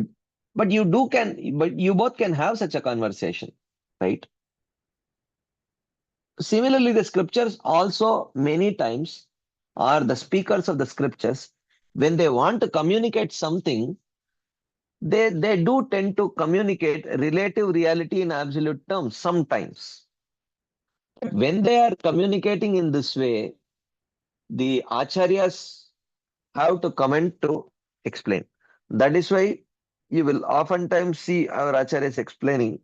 but you both can have such a conversation, right? Similarly, the scriptures also many times, or the speakers of the scriptures, when they want to communicate something, they do tend to communicate relative reality in absolute terms sometimes. When they are communicating in this way, the acharyas have to comment to explain. That is why you will oftentimes see our acharyas explaining,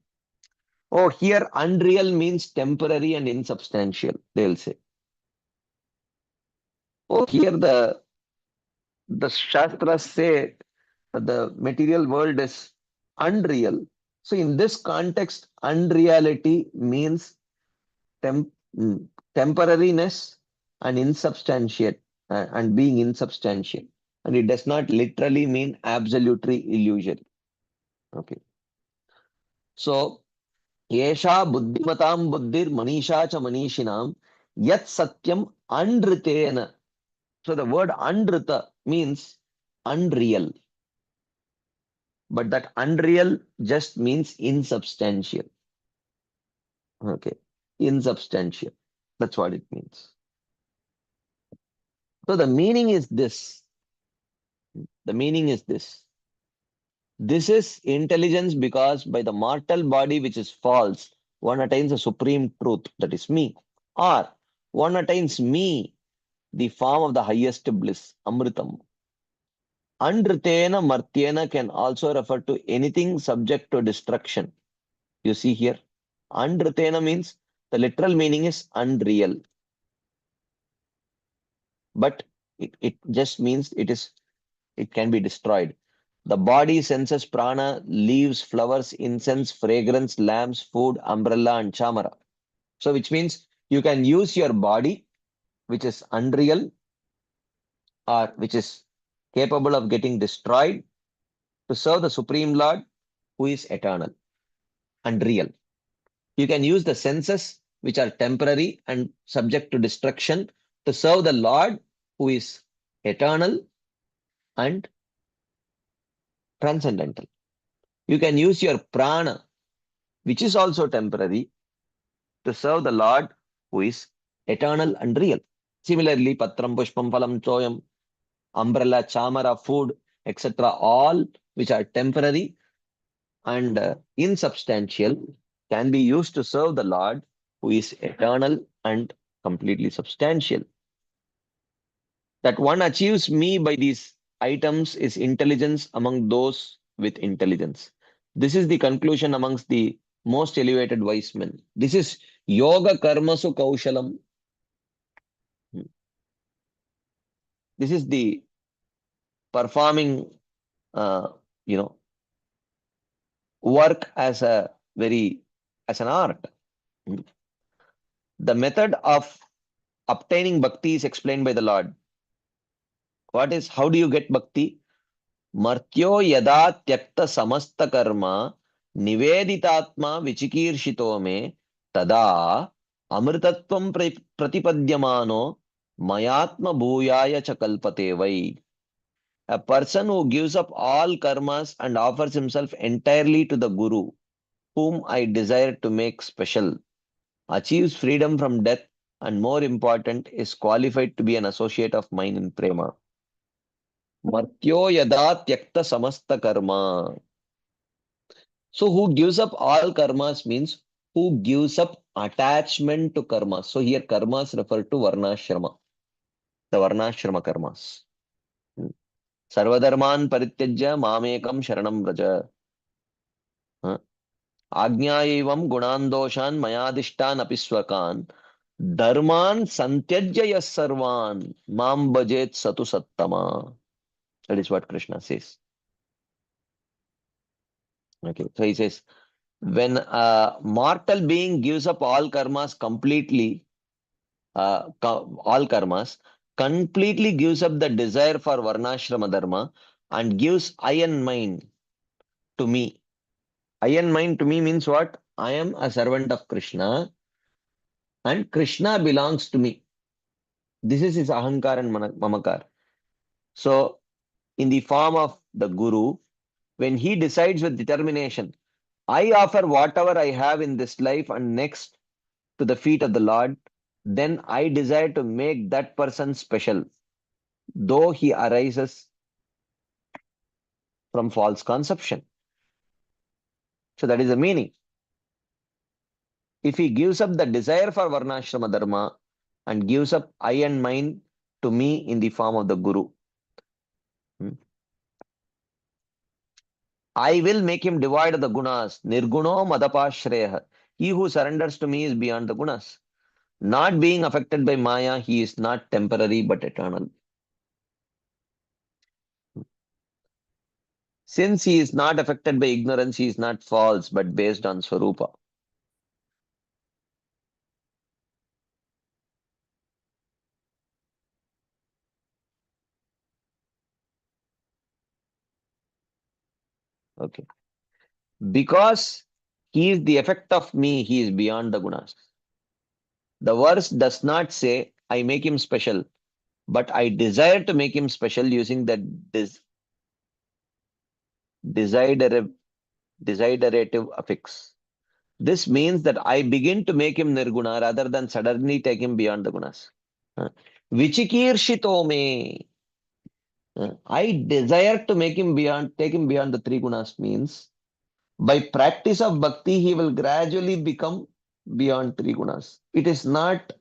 oh, here unreal means temporary and insubstantial, they'll say. Oh, here the Shastras say that the material world is unreal. So in this context, unreality means tem- mm, temporariness and insubstantial and being insubstantial. And it does not literally mean absolutely illusory. Okay. So, Yesha buddhimatam buddhir manisha cha manishinam yat satyam andritena. So the word andrita means unreal. But that unreal just means insubstantial. Okay. Insubstantial. That's what it means. So the meaning is this. The meaning is this. This is intelligence because by the mortal body which is false, one attains a supreme truth, that is me. Or one attains me, the form of the highest bliss, Amritam. Andritena Martyena can also refer to anything subject to destruction. You see here. Andritena means the literal meaning is unreal. But it just means it can be destroyed. The body senses prana, leaves, flowers, incense, fragrance, lamps, food, umbrella, and chamara. So, which means you can use your body, which is unreal or which is capable of getting destroyed, to serve the Supreme Lord who is eternal and real. You can use the senses, which are temporary and subject to destruction, to serve the Lord who is eternal and transcendental. You can use your prana, which is also temporary, to serve the Lord who is eternal and real. Similarly, patram, pushpam, phalam, choyam, umbrella, chamara, food, etc., all which are temporary and insubstantial can be used to serve the Lord who is eternal and completely substantial. That one achieves me by these items is intelligence among those with intelligence. This is the conclusion amongst the most elevated wise men. This is yoga karmasu kaushalam. This is the performing, uh, you know, work as a as an art. The method of obtaining bhakti is explained by the Lord. How do you get bhakti? Martyo yada tyakta samasta karma niveditatma vichikirshito me tada amritatvam pratipadyamano mayatma bhuyaya cha kalpate vai. A person who gives up all karmas and offers himself entirely to the Guru, whom I desire to make special, achieves freedom from death, and more important, is qualified to be an associate of mine in prema. Martyo yada tyakta samasta karma. So who gives up all karmas means who gives up attachment to karma. So here karmas refer to varnashrama, the varnashrama karmas. Sarvadharman parityajya mamekam sharanam vraja. Ajñayevam gunandoshan mayadishtan apiswakan Dharman santyajya sarvan mam bhajet satu sattama. That is what Krishna says. Okay. So he says, when a mortal being gives up all karmas completely, all karmas, completely gives up the desire for varnashrama dharma and gives eye and mind to me. Eye and mind to me means what? I am a servant of Krishna and Krishna belongs to me. This is his ahankar and mamakar. So, in the form of the Guru, when he decides with determination, I offer whatever I have in this life and next to the feet of the Lord, then I desire to make that person special, though he arises from false conception. So that is the meaning. If he gives up the desire for Varnashrama Dharma and gives up I and mine to me in the form of the Guru, I will make him devoid of the gunas. Nirguno madapashreyah. He who surrenders to me is beyond the gunas. Not being affected by Maya, he is not temporary but eternal. Since he is not affected by ignorance, he is not false but based on Swarupa. Okay. Because he is the effect of me, he is beyond the gunas. The verse does not say, I make him special, but I desire to make him special using the desiderative, desiderative affix. This means that I begin to make him nirguna rather than suddenly take him beyond the gunas. Vichikirshito me. I desire to make him beyond, take him beyond the three gunas means by practice of bhakti, he will gradually become beyond three gunas. It is not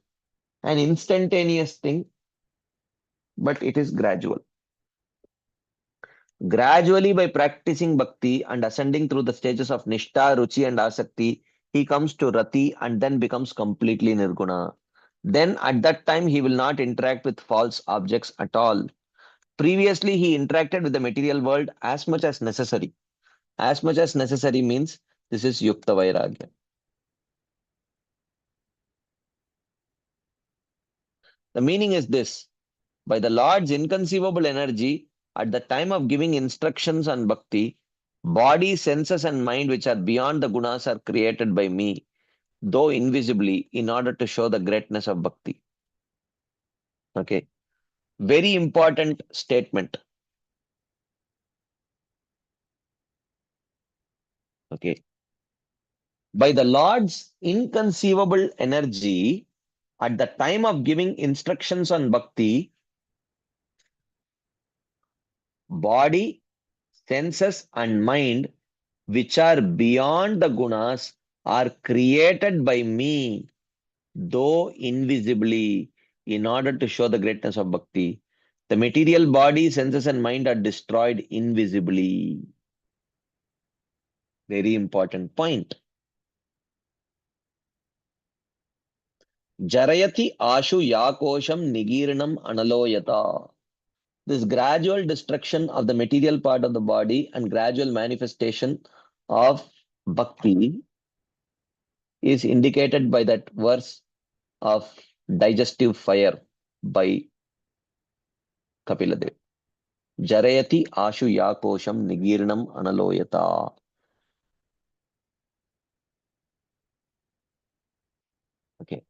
an instantaneous thing, but it is gradual. Gradually, by practicing bhakti and ascending through the stages of nishtha, ruchi, and asakti, he comes to rati and then becomes completely nirguna. Then at that time, he will not interact with false objects at all. Previously, he interacted with the material world as much as necessary. As much as necessary means this is yukta vairagya. The meaning is this: by the Lord's inconceivable energy, at the time of giving instructions on bhakti, body, senses, and mind, which are beyond the gunas, are created by me, though invisibly, in order to show the greatness of bhakti. Okay. Very important statement. Okay. By the Lord's inconceivable energy, at the time of giving instructions on bhakti, body, senses, and mind, which are beyond the gunas, are created by me, though invisibly, in order to show the greatness of bhakti. The material body, senses, and mind are destroyed invisibly. Very important point. Jarayati ashu yakosham nigirnam analoyata. This gradual destruction of the material part of the body and gradual manifestation of bhakti is indicated by that verse of digestive fire by Kapiladev. Jarayati ashu yakosham nigirnam analoyata. Okay.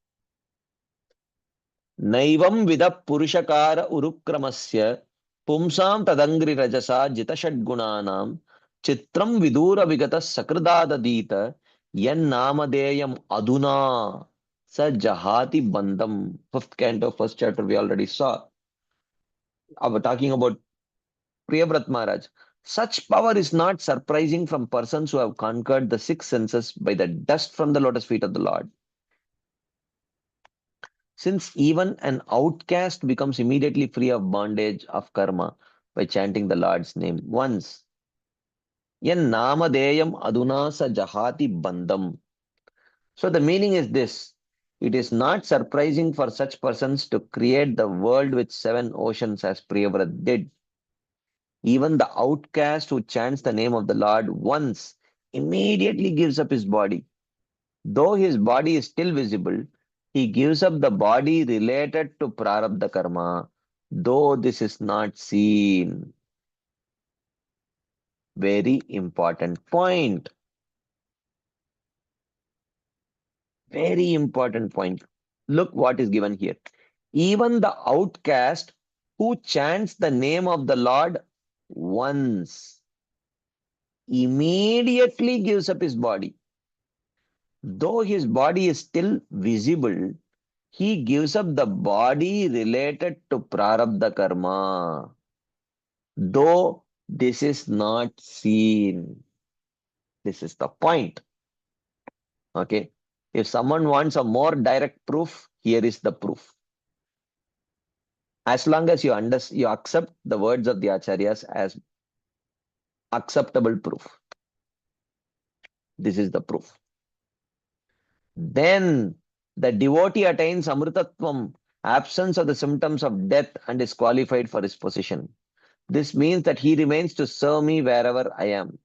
Naivam vida purushakara urukramasya pumsam tadangri rajasa jita षड्गुणानां chitram vidura vigata sakridadadita yan namadeyam aduna sa jahati bandam. Fifth canto, first chapter, we already saw. Talking about Priyabrat Maharaj. Such power is not surprising from persons who have conquered the six senses by the dust from the lotus feet of the Lord. Since even an outcast becomes immediately free of bondage of karma by chanting the Lord's name once. Yan namadeyam aduna sa jahati bandam. So the meaning is this. It is not surprising for such persons to create the world with 7 oceans as Priyavrat did. Even the outcast who chants the name of the Lord once immediately gives up his body. Though his body is still visible, he gives up the body related to Prarabdha Karma, though this is not seen. Very important point. Very important point. Look what is given here. Even the outcast who chants the name of the Lord once immediately gives up his body. Though his body is still visible, he gives up the body related to Prarabdha Karma. Though this is not seen. This is the point. Okay. If someone wants a more direct proof, here is the proof. As long as you accept the words of the acharyas as acceptable proof. This is the proof. Then the devotee attains amritatvam, absence of the symptoms of death, and is qualified for his position. This means that he remains to serve me wherever I am.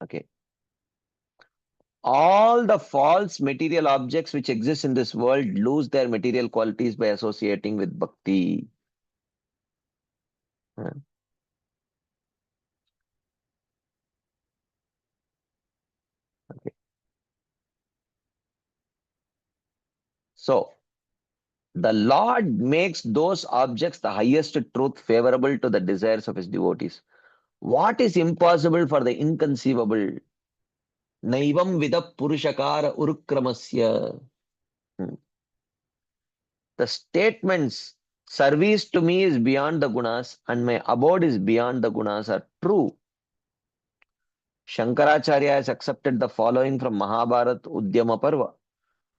Okay. All the false material objects which exist in this world lose their material qualities by associating with bhakti. Okay. So, the Lord makes those objects the highest truth favorable to the desires of his devotees. What is impossible for the inconceivable? Naivam vida purushakara urukramasya. The statements, service to me is beyond the gunas and my abode is beyond the gunas are true. Shankaracharya has accepted the following from Mahabharat Udyama Parva.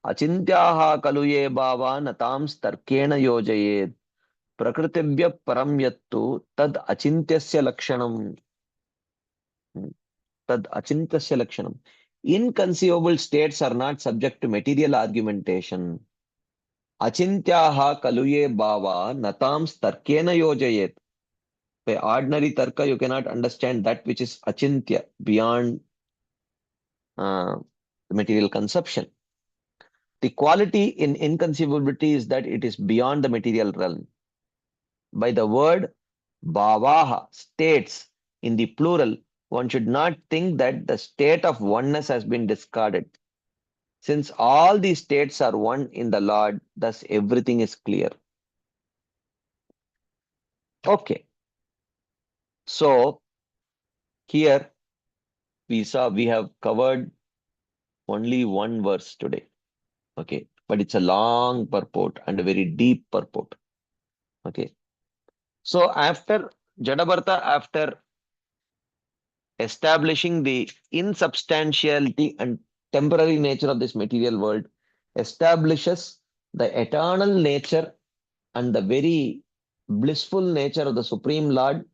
Achintyaha kaluye bhava natams tarkena yojayed. Prakritibhya param yattu tad achintyasya lakshanam. Tad achintyasya lakshanam. Inconceivable states are not subject to material argumentation. Achintyaha kaluye bhava natams tarkena yojayet. By ordinary tarka, you cannot understand that which is achintya, beyond the material conception. The quality in inconceivability is that it is beyond the material realm. By the word bhavaha, states, in the plural, one should not think that the state of oneness has been discarded. Since all these states are one in the Lord, thus everything is clear. Okay. So here we have covered only one verse today. Okay. But it's a long purport and a very deep purport. Okay. So after Jadabarta, after establishing the insubstantiality and temporary nature of this material world, establishes the eternal nature and the very blissful nature of the Supreme Lord,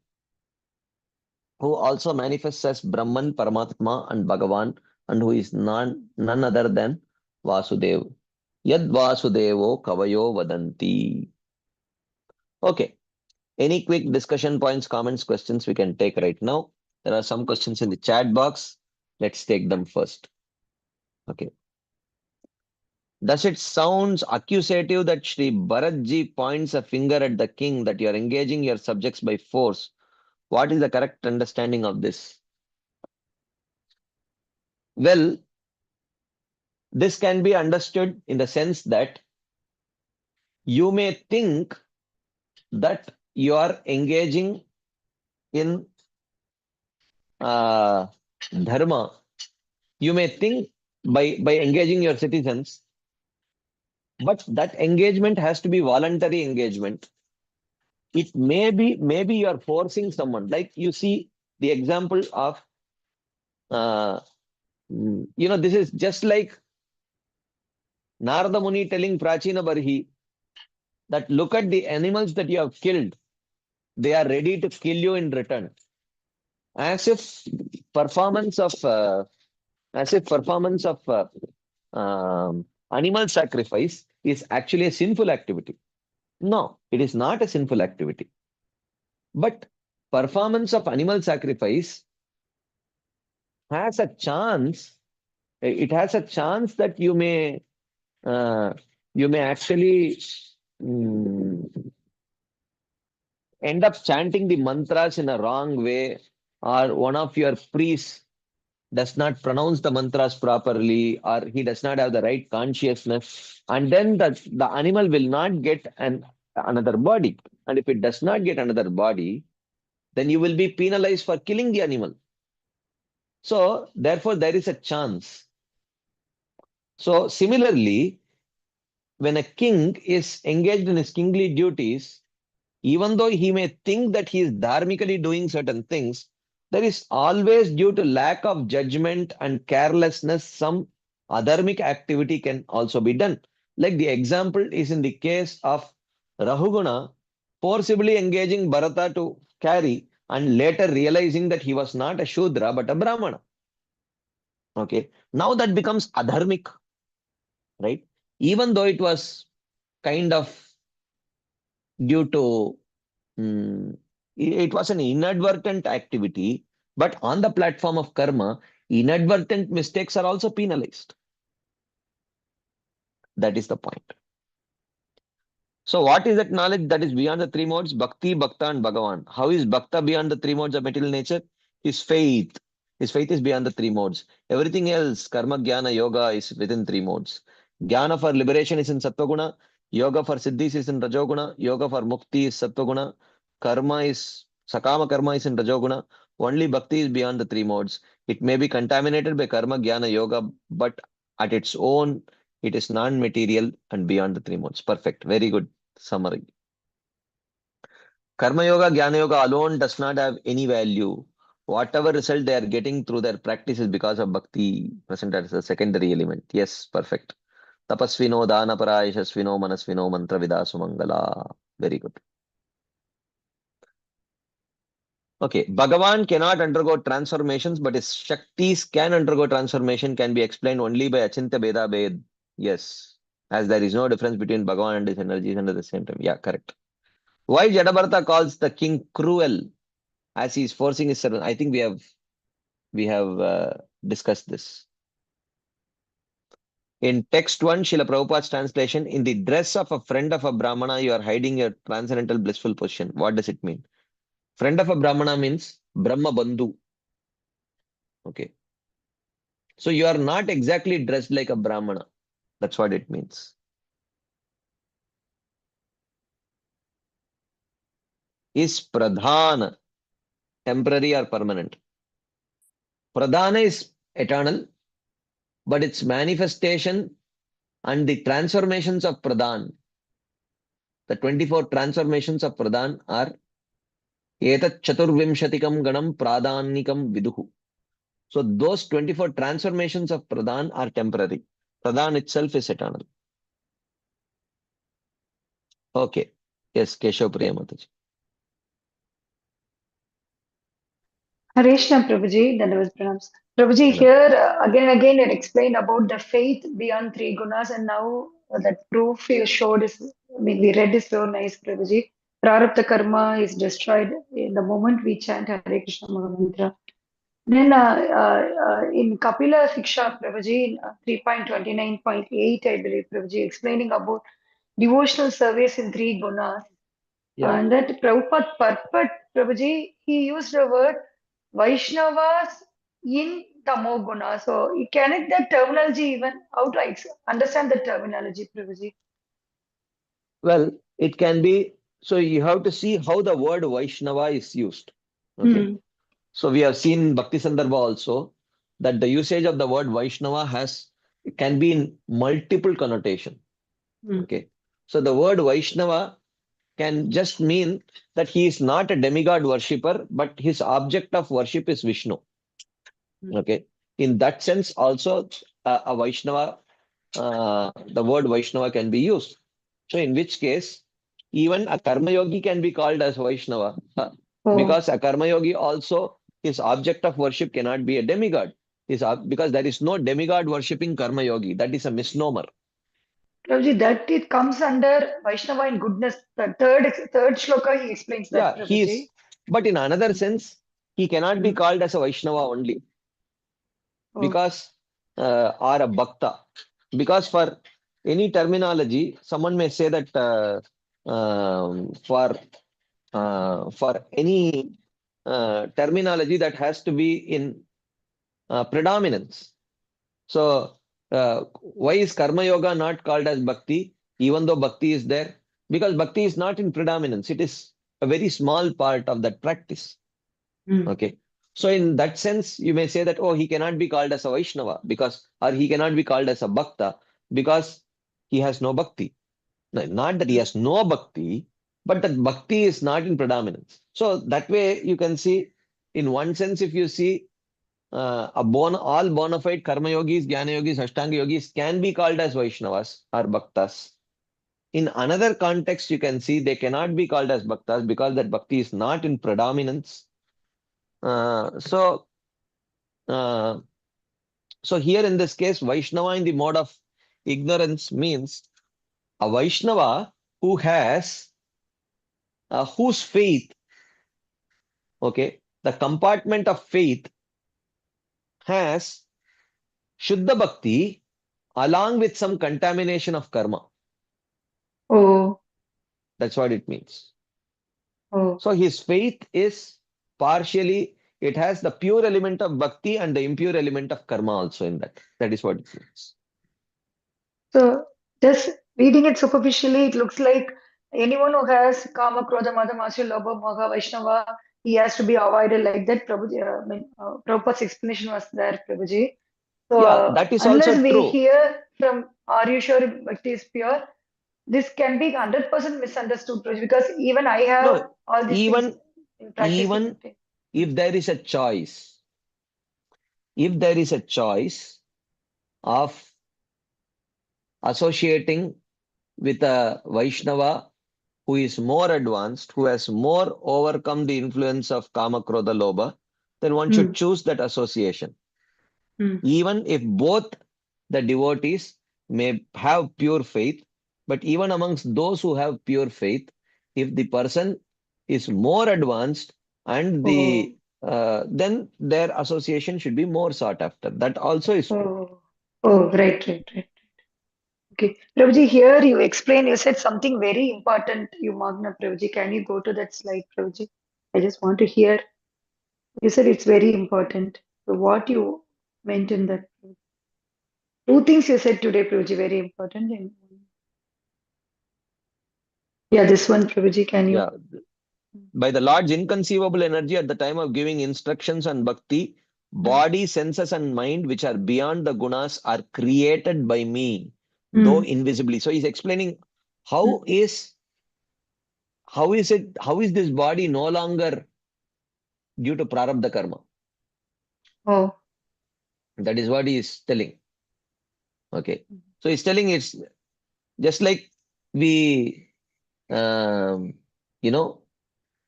who also manifests as Brahman, Paramatma, and Bhagavan, and who is none other than Vasudev. Yad Vasudevo Kavayo Vadanti. Okay. Any quick discussion points, comments, questions we can take right now? There are some questions in the chat box. Let's take them first. Okay. Does it sound accusative that Sri Bharatji points a finger at the king that you are engaging your subjects by force? What is the correct understanding of this? Well, this can be understood in the sense that you may think that you are engaging in dharma. You may think by engaging your citizens, but that engagement has to be voluntary engagement. It maybe you are forcing someone. Like you see the example of this is just like Narada Muni telling Prachina Barhi that look at the animals that you have killed. They are ready to kill you in return. As if performance of animal sacrifice is actually a sinful activity. No, it is not a sinful activity. But performance of animal sacrifice has a chance, it has a chance that uh, you may actually mm, end up chanting the mantras in a wrong way, or one of your priests does not pronounce the mantras properly, or he does not have the right consciousness, and then the animal will not get another body. And if it does not get another body, then you will be penalized for killing the animal. So, therefore, there is a chance. So, similarly, when a king is engaged in his kingly duties, even though he may think that he is dharmically doing certain things, there is always, due to lack of judgment and carelessness, some adharmic activity can also be done. Like the example is in the case of Rahuguna forcibly engaging Bharata to carry and later realizing that he was not a Shudra but a Brahmana. Okay. Now that becomes adharmic, right? Even though it was kind of due to it was an inadvertent activity, but on the platform of karma, inadvertent mistakes are also penalized. That is the point. So, what is that knowledge that is beyond the three modes? Bhakti, Bhakta, and Bhagavan. How is Bhakta beyond the three modes of material nature? His faith. His faith is beyond the three modes. Everything else, karma, jnana, yoga, is within three modes. Jnana for liberation is in Sattva-guna. Yoga for siddhis is in Rajoguna. Yoga for mukti is Sattva-guna. Karma is, Sakama karma is in Rajoguna. Only bhakti is beyond the three modes. It may be contaminated by karma, jnana, yoga, but at its own, it is non-material and beyond the three modes. Perfect. Very good summary. Karma Yoga, Jnana Yoga alone does not have any value. Whatever result they are getting through their practice is because of bhakti present as a secondary element. Yes, perfect. Tapasvino, Dhanapara, Yashasvino, Manasvino, Mantra Vidasu Mangala. Very good. Okay, Bhagavan cannot undergo transformations, but his Shaktis can undergo transformation, can be explained only by Achintya Beda Bhed. Yes, as there is no difference between Bhagavan and his energies under the same time. Yeah, correct. Why Jadabharata calls the king cruel as he is forcing his servant? I think we have discussed this. In text 1, Srila Prabhupada's translation, in the dress of a friend of a Brahmana, you are hiding your transcendental blissful position. What does it mean? Friend of a Brahmana means Brahma Bandhu. Okay. So you are not exactly dressed like a Brahmana. That's what it means. Is Pradhana temporary or permanent? Pradhana is eternal, but its manifestation and the transformations of Pradhan, the 24 transformations of Pradhan are Etat Chaturvimshatikam Ganam Pradhanikam Viduhu. So those 24 transformations of Pradhan are temporary. Pradhan itself is eternal. Okay. Yes, Keshav Priyamataji. Harishna Prabhuji, that was pronounced. Prabhuji, here again and again it explained about the faith beyond three gunas, and now that proof you showed is, I mean, we read is so nice, Prabhuji. Prarabdha karma is destroyed in the moment we chant Hare Krishna Mahamantra. Then in Kapila Siksha, Prabhuji, in 3.29.8, I believe, Prabhuji, explaining about devotional service in three gunas. Yeah. And that Prabhupada purport, Prabhuji, he used the word Vaishnavas in Tamoguna. So you connect that terminology even. How to understand the terminology, Prabhuji? Well, it can be. So you have to see how the word Vaishnava is used. Okay. Hmm. So we have seen in Bhakti Sandarbha also that the usage of the word Vaishnava can be in multiple connotation. Hmm. Okay. So the word Vaishnava can just mean that he is not a demigod worshipper, but his object of worship is Vishnu. Hmm. Okay. In that sense, also a Vaishnava, the word Vaishnava can be used. So in which case, even a Karma Yogi can be called as Vaishnava Oh. because a Karma Yogi also, his object of worship cannot be a demigod. Because there is no demigod worshipping Karma Yogi. That is a misnomer. Prabhuji, that it comes under Vaishnava in goodness. The third shloka he explains that, Yeah, he Prabhuji. is. But in another sense, he cannot be Mm. called as a Vaishnava only Oh, because or a Bhakta. Because for any terminology, someone may say that for any terminology that has to be in predominance. So, why is Karma Yoga not called as Bhakti, even though Bhakti is there? Because Bhakti is not in predominance. It is a very small part of that practice. mm. Okay. So, in that sense, you may say that, oh, he cannot be called as a Vaishnava because, or he cannot be called as a Bhakta because he has no Bhakti. No, not that he Mm. has no Bhakti, but that Bhakti is not in predominance. So, that way you can see, in one sense, if you see all bona fide karma yogis, jnana yogis, ashtanga yogis can be called as Vaishnavas or Bhaktas. In another context, you can see they cannot be called as Bhaktas because that Bhakti is not in predominance. Uh, so, uh, so here in this case, Vaishnava in the mode of ignorance means a Vaishnava who has, whose faith, okay, the compartment of faith has Shuddha Bhakti along with some contamination of karma. Oh, That's what it means. oh. So his faith is partially, it has the pure element of bhakti and the impure element of karma also in that. That is what it means. So just reading it superficially, it looks like anyone who has Kama, Krodha, Mada, Matsya, Lobha, Moha, Vaishnava, he has to be avoided like that. Prabhuji, Prabhupada's explanation was there, Prabhuji. So Yeah, that is also unless we true. hear from Are you sure Bhakti is pure? This can be 100% misunderstood, Prabhuji, because even I have No, all these things even in practicing. even if there is a choice, if there is a choice of associating with a Vaishnava who is more advanced, who has more overcome the influence of Kama, Krodha, Lobha, then one should Mm, choose that association. mm, Even if both the devotees may have pure faith, but even amongst those who have pure faith, if the person is more advanced and oh, then their association should be more sought after. That also is true. oh, oh, right. Okay. Prabhuji, here you explain, you said something very important, you Magna Prabhuji. Can you go to that slide, Prabhuji? I just want to hear. You said it's very important. So what you meant in that? Two things you said today, Prabhuji, very important. Yeah, this one, Prabhuji, can you? Yeah. By the Lord's inconceivable energy at the time of giving instructions on bhakti, Mm, body, senses, and mind, which are beyond the gunas, are created by me, though mm, invisibly. So he's explaining mm. how is this body no longer due to prarabdha karma? Oh, That is what he is telling. Okay. So he's telling it's just like we, um, you know,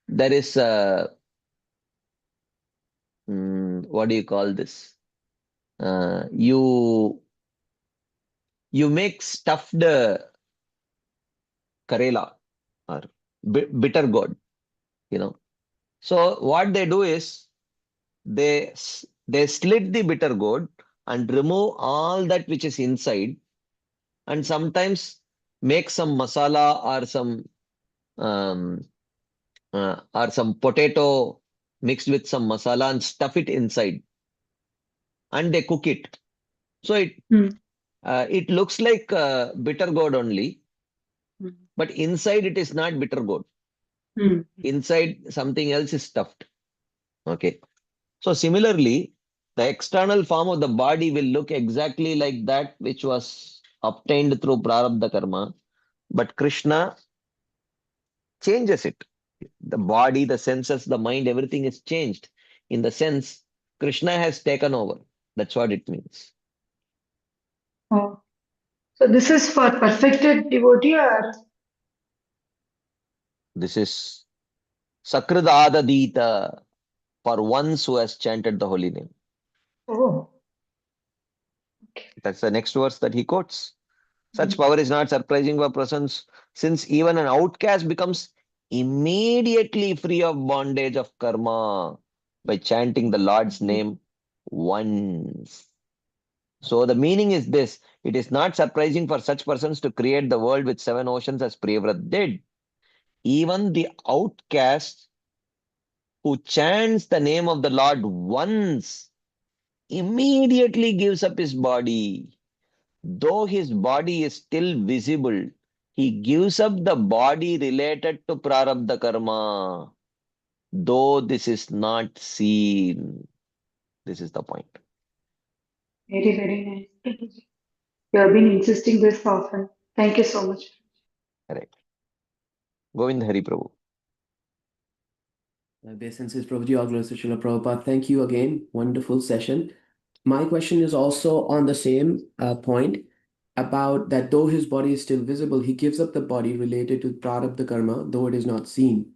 there is what do you call this? You make stuffed karela or bitter gourd, you know. So what they do is they slit the bitter gourd and remove all that which is inside, and sometimes make some masala um, or some potato mixed with some masala and stuff it inside, and they cook it. So mm, it looks like bitter gourd only, mm, but inside it is not bitter gourd. mm, Inside something else is stuffed. Okay. So similarly, the external form of the body will look exactly like that which was obtained through prarabdha karma, but Krishna changes it. The body, the senses, the mind, everything is changed. In the sense, Krishna has taken over. That's what it means. oh. So this is for perfected devotee or? This is Sakridadadita for ones who has chanted the holy name. Oh, okay. That's the next verse that he quotes. Such power is not surprising for persons, since even an outcast becomes immediately free of bondage of karma by chanting the Lord's name once. So the meaning is this: it is not surprising for such persons to create the world with seven oceans as Priyavrat did. Even the outcast who chants the name of the Lord once immediately gives up his body. Though his body is still visible, he gives up the body related to prarabdha karma, though this is not seen. This is the point. Very, very nice, Prabhuji. You have been insisting this often. Thank you so much. Correct. Govind Hari Prabhu. Obeisances, Prabhuji, all glories to Srila Prabhupada. Thank you again. Wonderful session. My question is also on the same point about that though his body is still visible, he gives up the body related to prarabdha karma, though it is not seen.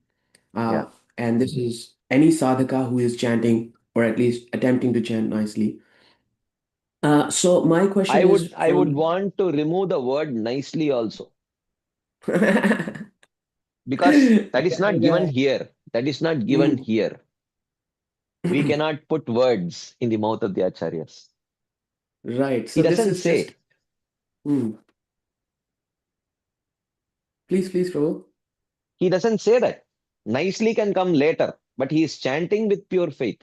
Yeah. And this is any sadhaka who is chanting or at least attempting to chant nicely. So my question is I would want to remove the word nicely also, because that is not given here. That is not given Mm. here. We cannot put words in the mouth of the acharyas. Right. He So this doesn't is just say. mm. Please, Prabhu. He doesn't say that. Nicely can come later, but he is chanting with pure faith.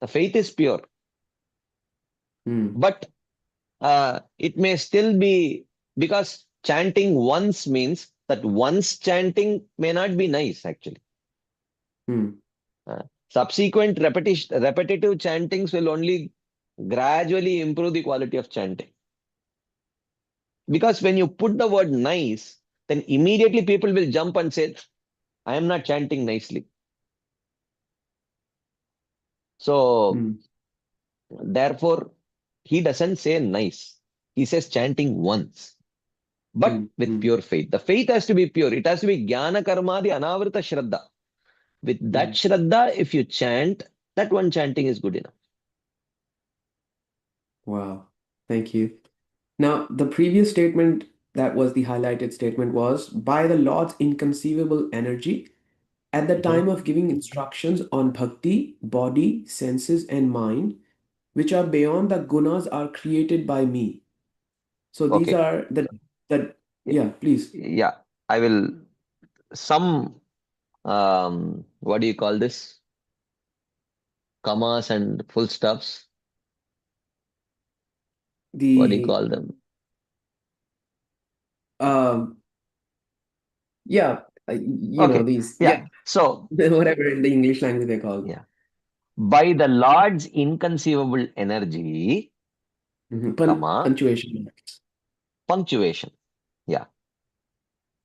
The faith is pure, Mm. but it may still be, because chanting once means that once chanting may not be nice actually. Mm. Subsequent repetitive chantings will only gradually improve the quality of chanting. Because when you put the word nice, then immediately people will jump and say, I am not chanting nicely. So, Mm. therefore, he doesn't say nice. He says chanting once, but Mm. with Mm. pure faith. The faith has to be pure. It has to be jnana karma, the anavrita shraddha. With that Mm. shraddha, if you chant, that one chanting is good enough. Wow. Thank you. Now, the previous statement that was the highlighted statement was by the Lord's inconceivable energy at the Mhm. time of giving instructions on bhakti, body, senses, and mind, which are beyond the gunas, are created by me. So these Okay. are the Y- yeah, please. Yeah. I will, some, what do you call this? Commas and full stops. What do you The call them? um yeah, Okay. these yeah, Yeah. So, whatever in the English language they call. yeah. By the Lord's inconceivable energy, comma, Punctuation. punctuation. Yeah.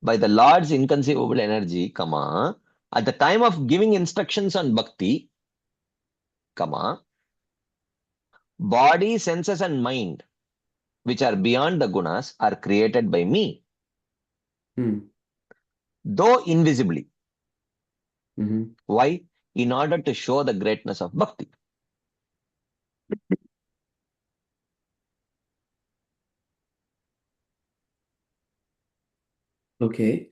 By the Lord's inconceivable energy, comma, at the time of giving instructions on bhakti, comma, body, senses, and mind, which are beyond the gunas, are created by me, Hmm. though invisibly. Mm-hmm. Why? In order to show the greatness of bhakti. Okay.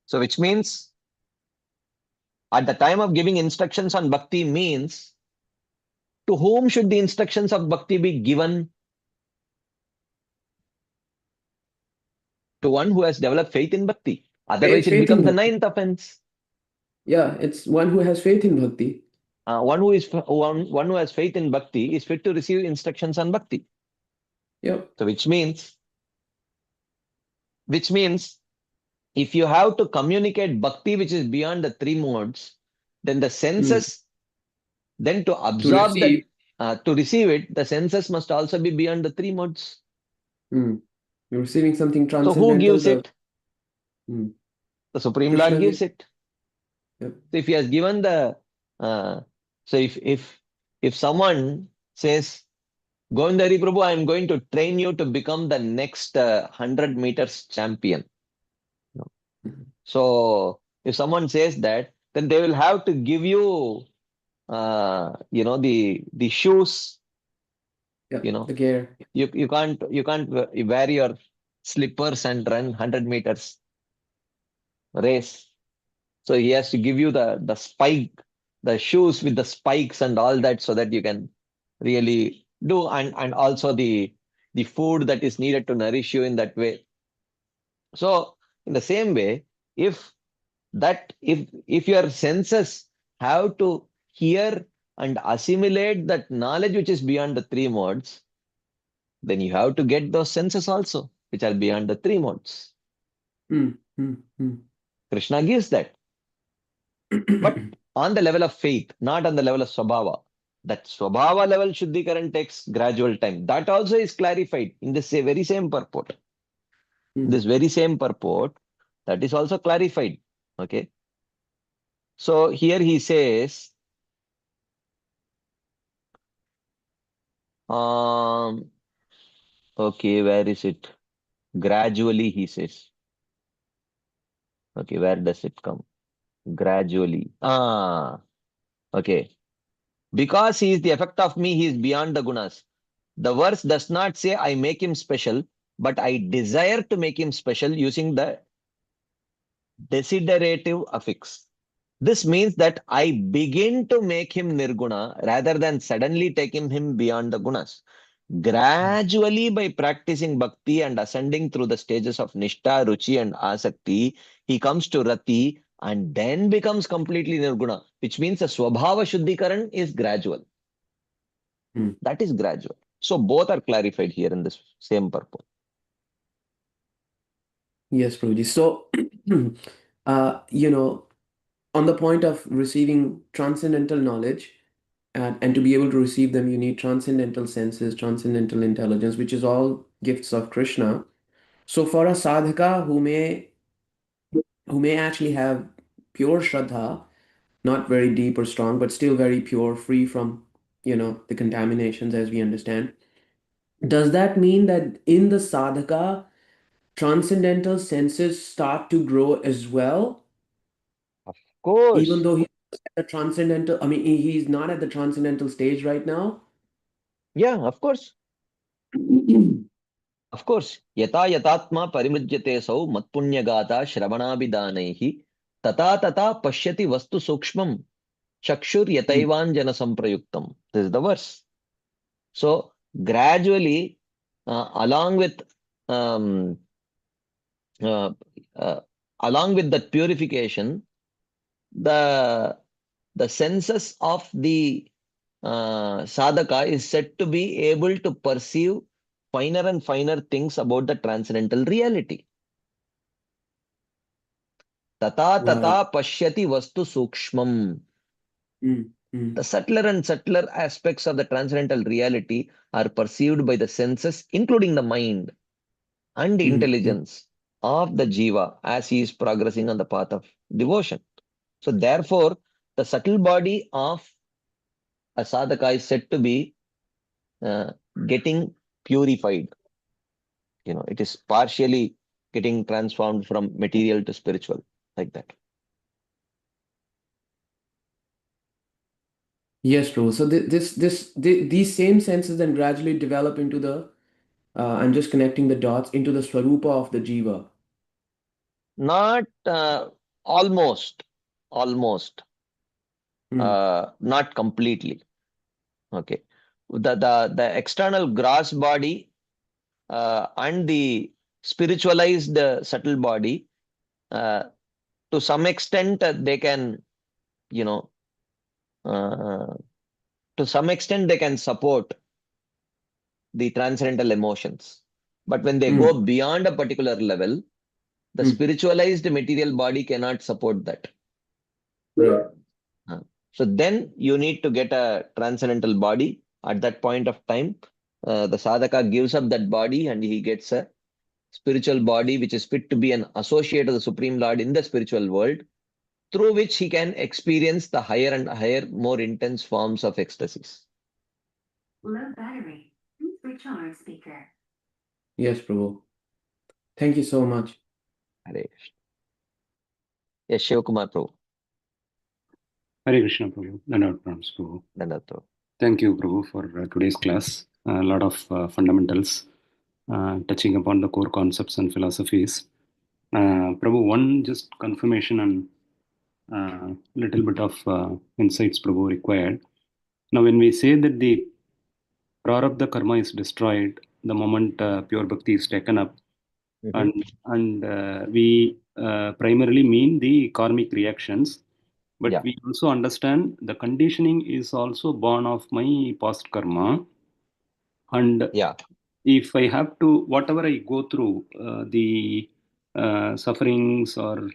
So, which means at the time of giving instructions on bhakti means, to whom should the instructions of bhakti be given? To one who has developed faith in bhakti. Otherwise, it Faith in becomes the bhakti. ninth offense. Yeah, it's one who has faith in bhakti. One who has faith in bhakti is fit to receive instructions on bhakti. Yep. So, which means, if you have to communicate bhakti, which is beyond the three modes, then the Hmm. senses, then to To absorb that, receive. to receive it, the senses must also be beyond the three modes. Hmm. You're receiving something So, who transcendental. gives The it? hmm. The Supreme Lord Krishna gives gives. it. Yep. So, if he has given the, uh, so if someone says, Govindari Prabhu, I am going to train you to become the next 100 meters champion. No. Mhm. So if someone says that, then they will have to give you, the shoes Yeah, You know, the gear. you can't wear your slippers and run 100 meters race. So he has to give you the spike, the shoes with the spikes and all that, so that you can really do, and also the food that is needed to nourish you in that way. So in the same way, if if your senses have to hear and assimilate that knowledge which is beyond the three modes, then you have to get those senses also, which are beyond the three modes. Mm, mm, mm. Krishna gives that, but on the level of faith, not on the level of swabhava. That swabhava level Shuddhikaran takes gradual time. That also is clarified in this very same purport. This very same purport, that is also clarified. Okay. So here he says, okay, where is it? Gradually, he says. Okay, where does it come? Gradually. Okay. Because he is the effect of me, he is beyond the gunas. The verse does not say I make him special, but I desire to make him special using the desiderative affix. This means that I begin to make him nirguna rather than suddenly taking him beyond the gunas. Gradually, by practicing bhakti and ascending through the stages of nishtha, ruchi, and asakti, he comes to rati and then becomes completely nirguna, which means the swabhava shuddhikaran is gradual. That is gradual. So both are clarified here in this same purport. Yes, Prabhuji. So, on the point of receiving transcendental knowledge, and to be able to receive them, you need transcendental senses, transcendental intelligence, which is all gifts of Krishna. So, for a sadhaka who may actually have pure shraddha, not very deep or strong, but still very pure, free from, the contaminations as we understand, does that mean that in the sadhaka, transcendental senses start to grow as well? Of Even course. though he's at the transcendental, I mean, he's not at the transcendental stage right now. Yeah, of course. Of course. Yata yatatma parimujyate sau matpunyagata shravanabhidanaihi tata tata pashyati vastu sukshmam chakshur Mm, yataivanjana samprayuktam. This is the verse. So gradually, along with um, uh, uh, along with that purification, the senses of the sadhaka is said to be able to perceive finer and finer things about the transcendental reality. Tata right. tata pashyati vastu sukshmam. Mm, mm, The subtler and subtler aspects of the transcendental reality are perceived by the senses, including the mind and the mm. intelligence of the jiva as he is progressing on the path of devotion. So therefore, the subtle body of a sadhaka is said to be uh, getting purified. It is partially getting transformed from material to spiritual, like that. Yes, bro. So these same senses then gradually develop into the, I'm just connecting the dots into the swarupa of the jiva. Not almost, almost, Mm, not completely. Okay. The external gross body and the spiritualized subtle body, uh, to some extent, they can, you know, uh, to some extent, they can support the transcendental emotions. But when they mm, go beyond a particular level, the mm. spiritualized material body cannot support that. Right. Uh, So then you need to get a transcendental body. At that point of time, the sadhaka gives up that body and he gets a spiritual body which is fit to be an associate of the Supreme Lord in the spiritual world, through which he can experience the higher and higher, more intense forms of ecstasies. Low battery. Please recharge speaker. Yes, Prabhu. Thank you so much. Hare Krishna. Yes, Shiv Kumar Prabhu. Hare Krishna Prabhu. Dandavat pranams Prabhu. Dandavat Prabhu. Thank you, Prabhu, for today's class. A lot of fundamentals touching upon the core concepts and philosophies. Prabhu, one just confirmation and little bit of insights, Prabhu, required. Now, when we say that the prarabdha karma is destroyed the moment pure bhakti is taken up, and we primarily mean the karmic reactions, but Yeah. we also understand the conditioning is also born of my past karma. And Yeah. if I have to, whatever I go through, the sufferings or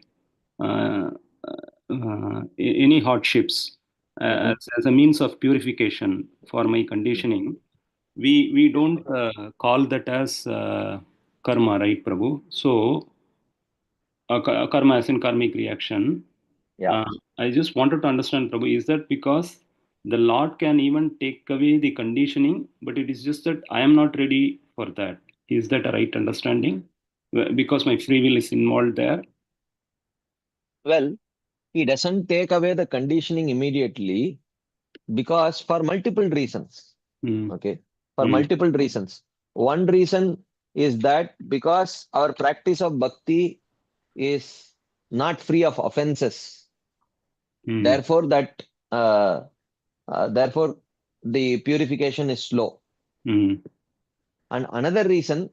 any hardships as a means of purification for my conditioning, we don't call that as karma, right, Prabhu? So, karma as in karmic reaction. Yeah. I just wanted to understand, Prabhu, is that because the Lord can even take away the conditioning, but it is just that I am not ready for that. Is that a right understanding? Because my free will is involved there. Well, he doesn't take away the conditioning immediately because for multiple reasons. Mm, Okay. For mm, multiple reasons. One reason is that because our practice of bhakti is not free of offenses, mm, therefore therefore the purification is slow. mm, And another reason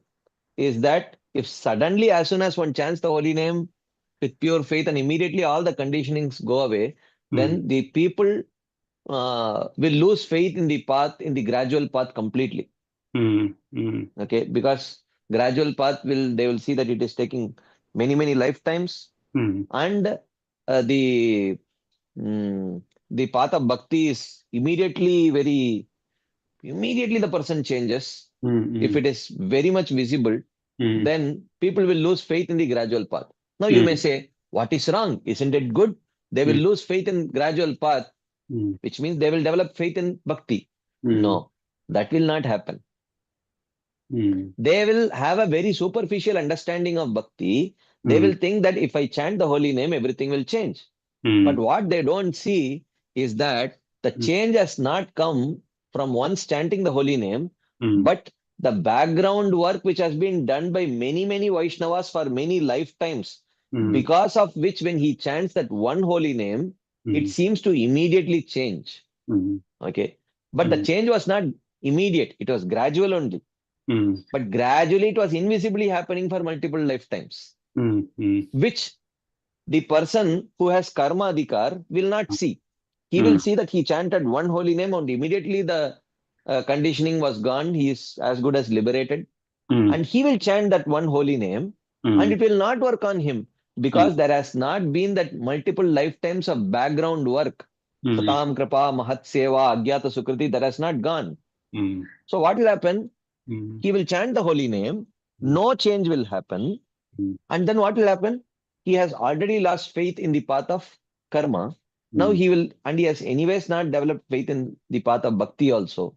is that if suddenly, as soon as one chants the holy name with pure faith and immediately all the conditionings go away, mm, then the people will lose faith in the path, in the gradual path completely. mm, mm, Okay, because gradual path they will see that it is taking many, many lifetimes, mm, and the the path of bhakti is immediately the person changes. If mm, it is very much visible, mm, then people will lose faith in the gradual path. Now you may mm, say, what is wrong? Isn't it good? They will mm, lose faith in gradual path, mm, which means they will develop faith in bhakti. mm, No, that will not happen. mm, They will have a very superficial understanding of bhakti. They mm, will think that if I chant the holy name, everything will change. But mm, what they don't see is that the mm, change has not come from once chanting the holy name, mm, but the background work which has been done by many, many Vaishnavas for many lifetimes, mm, because of which when he chants that one holy name, it mm, seems to immediately change. mm, Okay. But the mm, change was not immediate, it was gradual only. mm, But gradually it was invisibly happening for multiple lifetimes, mm, mm, which the person who has karma adhikar will not see. He will mm, see that he chanted one holy name and immediately the conditioning was gone. He is as good as liberated. mm, And he will chant that one holy name and mm, it will not work on him mm, because there has not been that multiple lifetimes of background work. mm, Satam Kripa, Mahat Seva, Agyata Sukriti, that has not gone. mm, So what will happen? mm, He will chant the holy name, mm, no change will happen. mm, And then what will happen? He has already lost faith in the path of karma. Now mm, and he has anyways not developed faith in the path of bhakti also.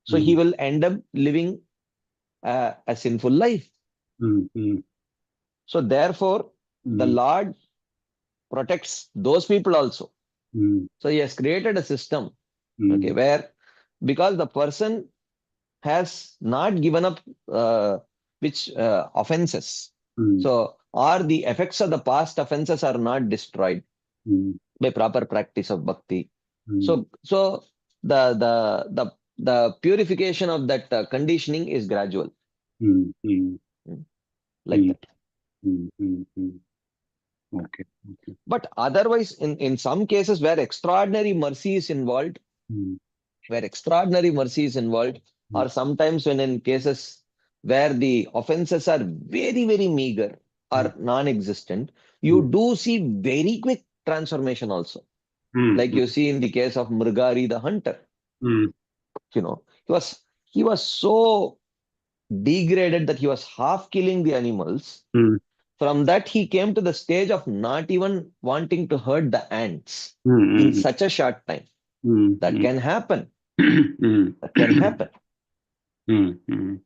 So he mm, will end up living a sinful life. mm, mm, So therefore, the mm, Lord protects those people also. mm, So he has created a system, okay, mm, where because the person has not given up which offenses. mm, So, or the effects of the past offenses are not destroyed mm, by proper practice of bhakti. mm, So the purification of that conditioning is gradual, mm, mm, mm, like mm, that. mm, mm, mm. Okay. Okay. But otherwise, in some cases where extraordinary mercy is involved, Mm, mm, or sometimes when in cases where the offenses are very, very meager mm, or non-existent, mm, you do see very quick transformation also. mm, Like you see in the case of Mrigari the hunter, mm, he was so degraded that he was half killing the animals. mm, From that, he came to the stage of not even wanting to hurt the ants in mm, such a short time. mm, That mm, can happen. mm, That can happen. mm, mm.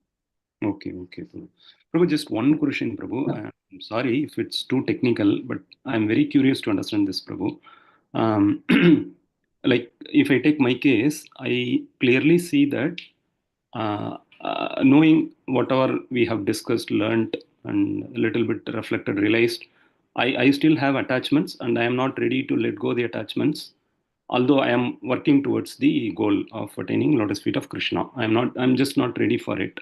Okay, okay, Prabhu. Prabhu, just one question, Prabhu. I'm sorry if it's too technical, but I'm very curious to understand this, Prabhu. Um, like if I take my case, I clearly see that knowing whatever we have discussed, learned, and a little bit reflected, realized, I still have attachments and I am not ready to let go the attachments. Although I am working towards the goal of attaining lotus feet of Krishna, I'm just not ready for it.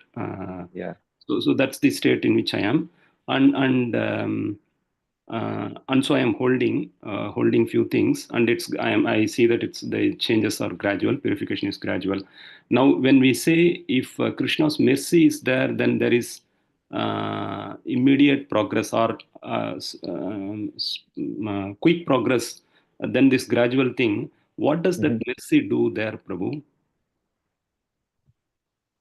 Yeah. So that's the state in which I am, and so I am holding few things, and I see that it's the changes are gradual, purification is gradual. Now, when we say if Krishna's mercy is there, then there is immediate progress or quick progress. Then this gradual thing. What does that Mhm. mercy do there, Prabhu?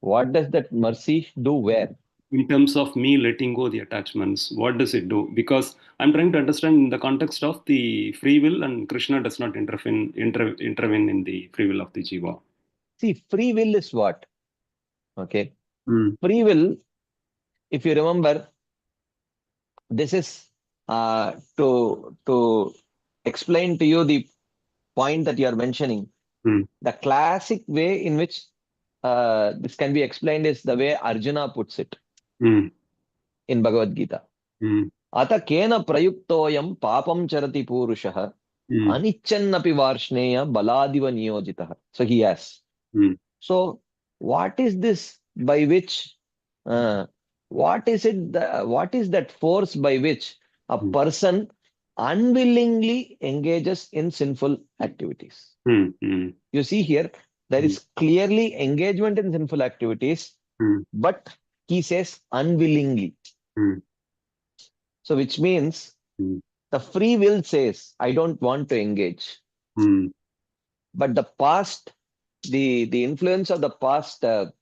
What does that mercy do where? In terms of me letting go the attachments, what does it do? Because I'm trying to understand in the context of the free will, and Krishna does not intervene in the free will of the jiva. See, free will is what? Okay. Mm, Free will, if you remember, this is to explain to you the point that you are mentioning. mm, The classic way in which this can be explained is the way Arjuna puts it mm, in Bhagavad Gita. mm, Ata kena prayuktoyam papam charati purushah mm, anichannapi varshneya baladiva niyojitah. So he asks. mm, So what is this by which, uh, what is what is that force by which a mm, person unwillingly engages in sinful activities? mm, mm, You see here, there mm, is clearly engagement in sinful activities, mm, but he says unwillingly. mm, So which means mm, the free will says, I don't want to engage. mm, But the past, the influence of the past mm,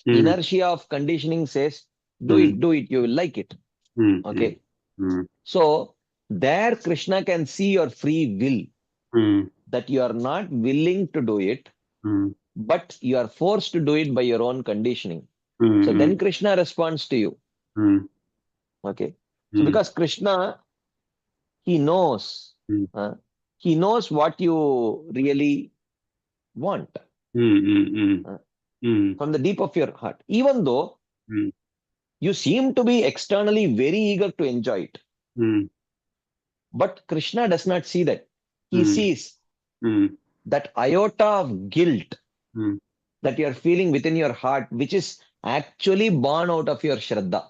inertia of conditioning says, mm, do it, you will like it. mm, mm, Okay. mm, So there Krishna can see your free will, mm, that you are not willing to do it, mm, but you are forced to do it by your own conditioning. So mm, then Krishna responds to you. mm, Okay. So mm, because Krishna, he knows, mm, uh, he knows what you really want mm, mm, uh, mm, from the deep of your heart, even though mm, you seem to be externally very eager to enjoy it. mm, But Krishna does not see that. He mm, sees mm, that iota of guilt mm, that you are feeling within your heart, which is actually born out of your Shraddha.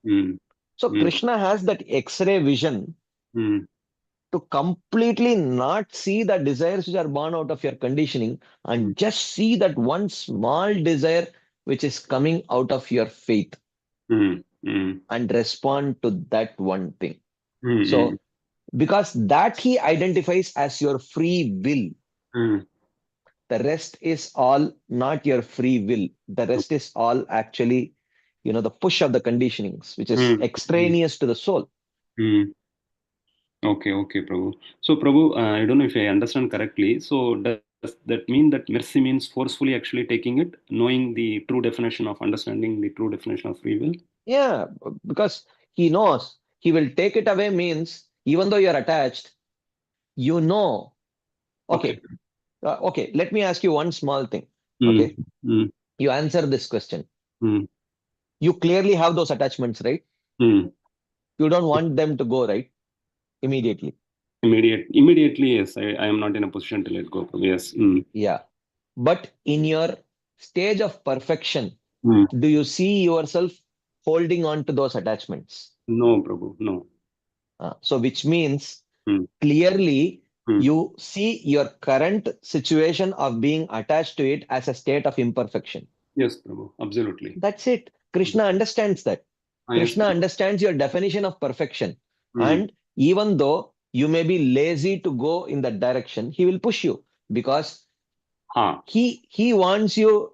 mm, So mm, Krishna has that X-ray vision mm, to completely not see the desires which are born out of your conditioning mm, and just see that one small desire which is coming out of your faith mm, mm, and respond to that one thing. mm, So, because that he identifies as your free will, mm, the rest is all not your free will. The rest is all actually, the push of the conditionings, which is mm, mm, extraneous to the soul. mm. Okay, Prabhu. So, Prabhu, I don't know if I understand correctly. So, does that mean that mercy means forcefully actually taking it, knowing the true definition of understanding the true definition of free will? Yeah, because he knows he will take it away means even though you're attached, you know. Okay. Okay, okay. Let me ask you one small thing. Mm, Okay, mm, you answer this question. mm, You clearly have those attachments, right? mm. You don't want them to go, right? Immediately. Immediately, yes. I am not in a position to let go, Prabhu. Yes. Mm, Yeah. But in your stage of perfection, mm. do you see yourself holding on to those attachments? No, Prabhu. No. So, which means Mm, clearly mm. you see your current situation of being attached to it as a state of imperfection. Yes, Prabhu. Absolutely. That's it. Krishna understands that. Yes, Krishna Prabhu. understands your definition of perfection. Mm. And even though you may be lazy to go in that direction, he will push you because Ha. he wants you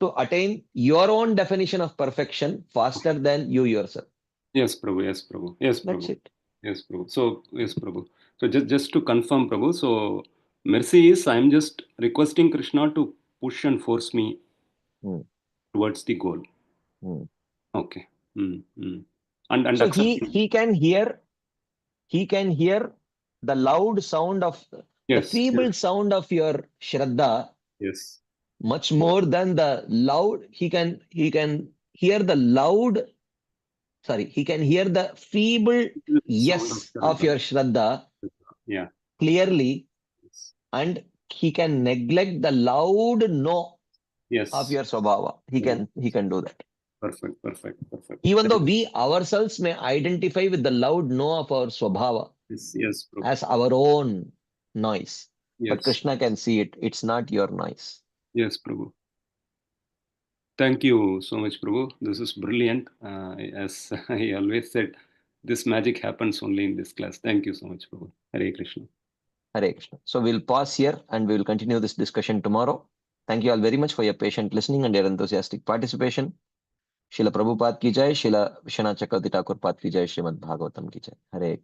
to attain your own definition of perfection faster than you yourself. Yes, Prabhu. Yes, Prabhu. Yes, That's Prabhu. it. Yes, Prabhu. So, yes, Prabhu. So, just to confirm, Prabhu. So, mercy is I'm just requesting Krishna to push and force me Hmm, towards the goal. hmm. Okay. Mm, mm. And So he accepting. he can hear the loud sound of The Yes. feeble Yes. sound of your Shraddha, Yes. much more than the loud, he can hear the loud, sorry, he can hear the feeble Sound yes of of Shraddha. your Shraddha Yeah. clearly, Yes. and he can neglect the loud no Yes. of your Swabhava. He can do that. Perfect. Perfect. Perfect. Even though we ourselves may identify with the loud no of our Swabhava Yes. Yes, Prabhu. as our own noise. But Yes. Krishna can see it. It's not your noise. Yes, Prabhu. Thank you so much, Prabhu. This is brilliant. As I always said, this magic happens only in this class. Thank you so much, Prabhu. Hare Krishna. Hare Krishna. So we'll pause here and we will continue this discussion tomorrow. Thank you all very much for your patient listening and your enthusiastic participation. Srila Prabhupada ki jai, Srila Vishwanath Chakravarti Thakur Pad ki jai, Srimad Bhagavatam ki jai. Hare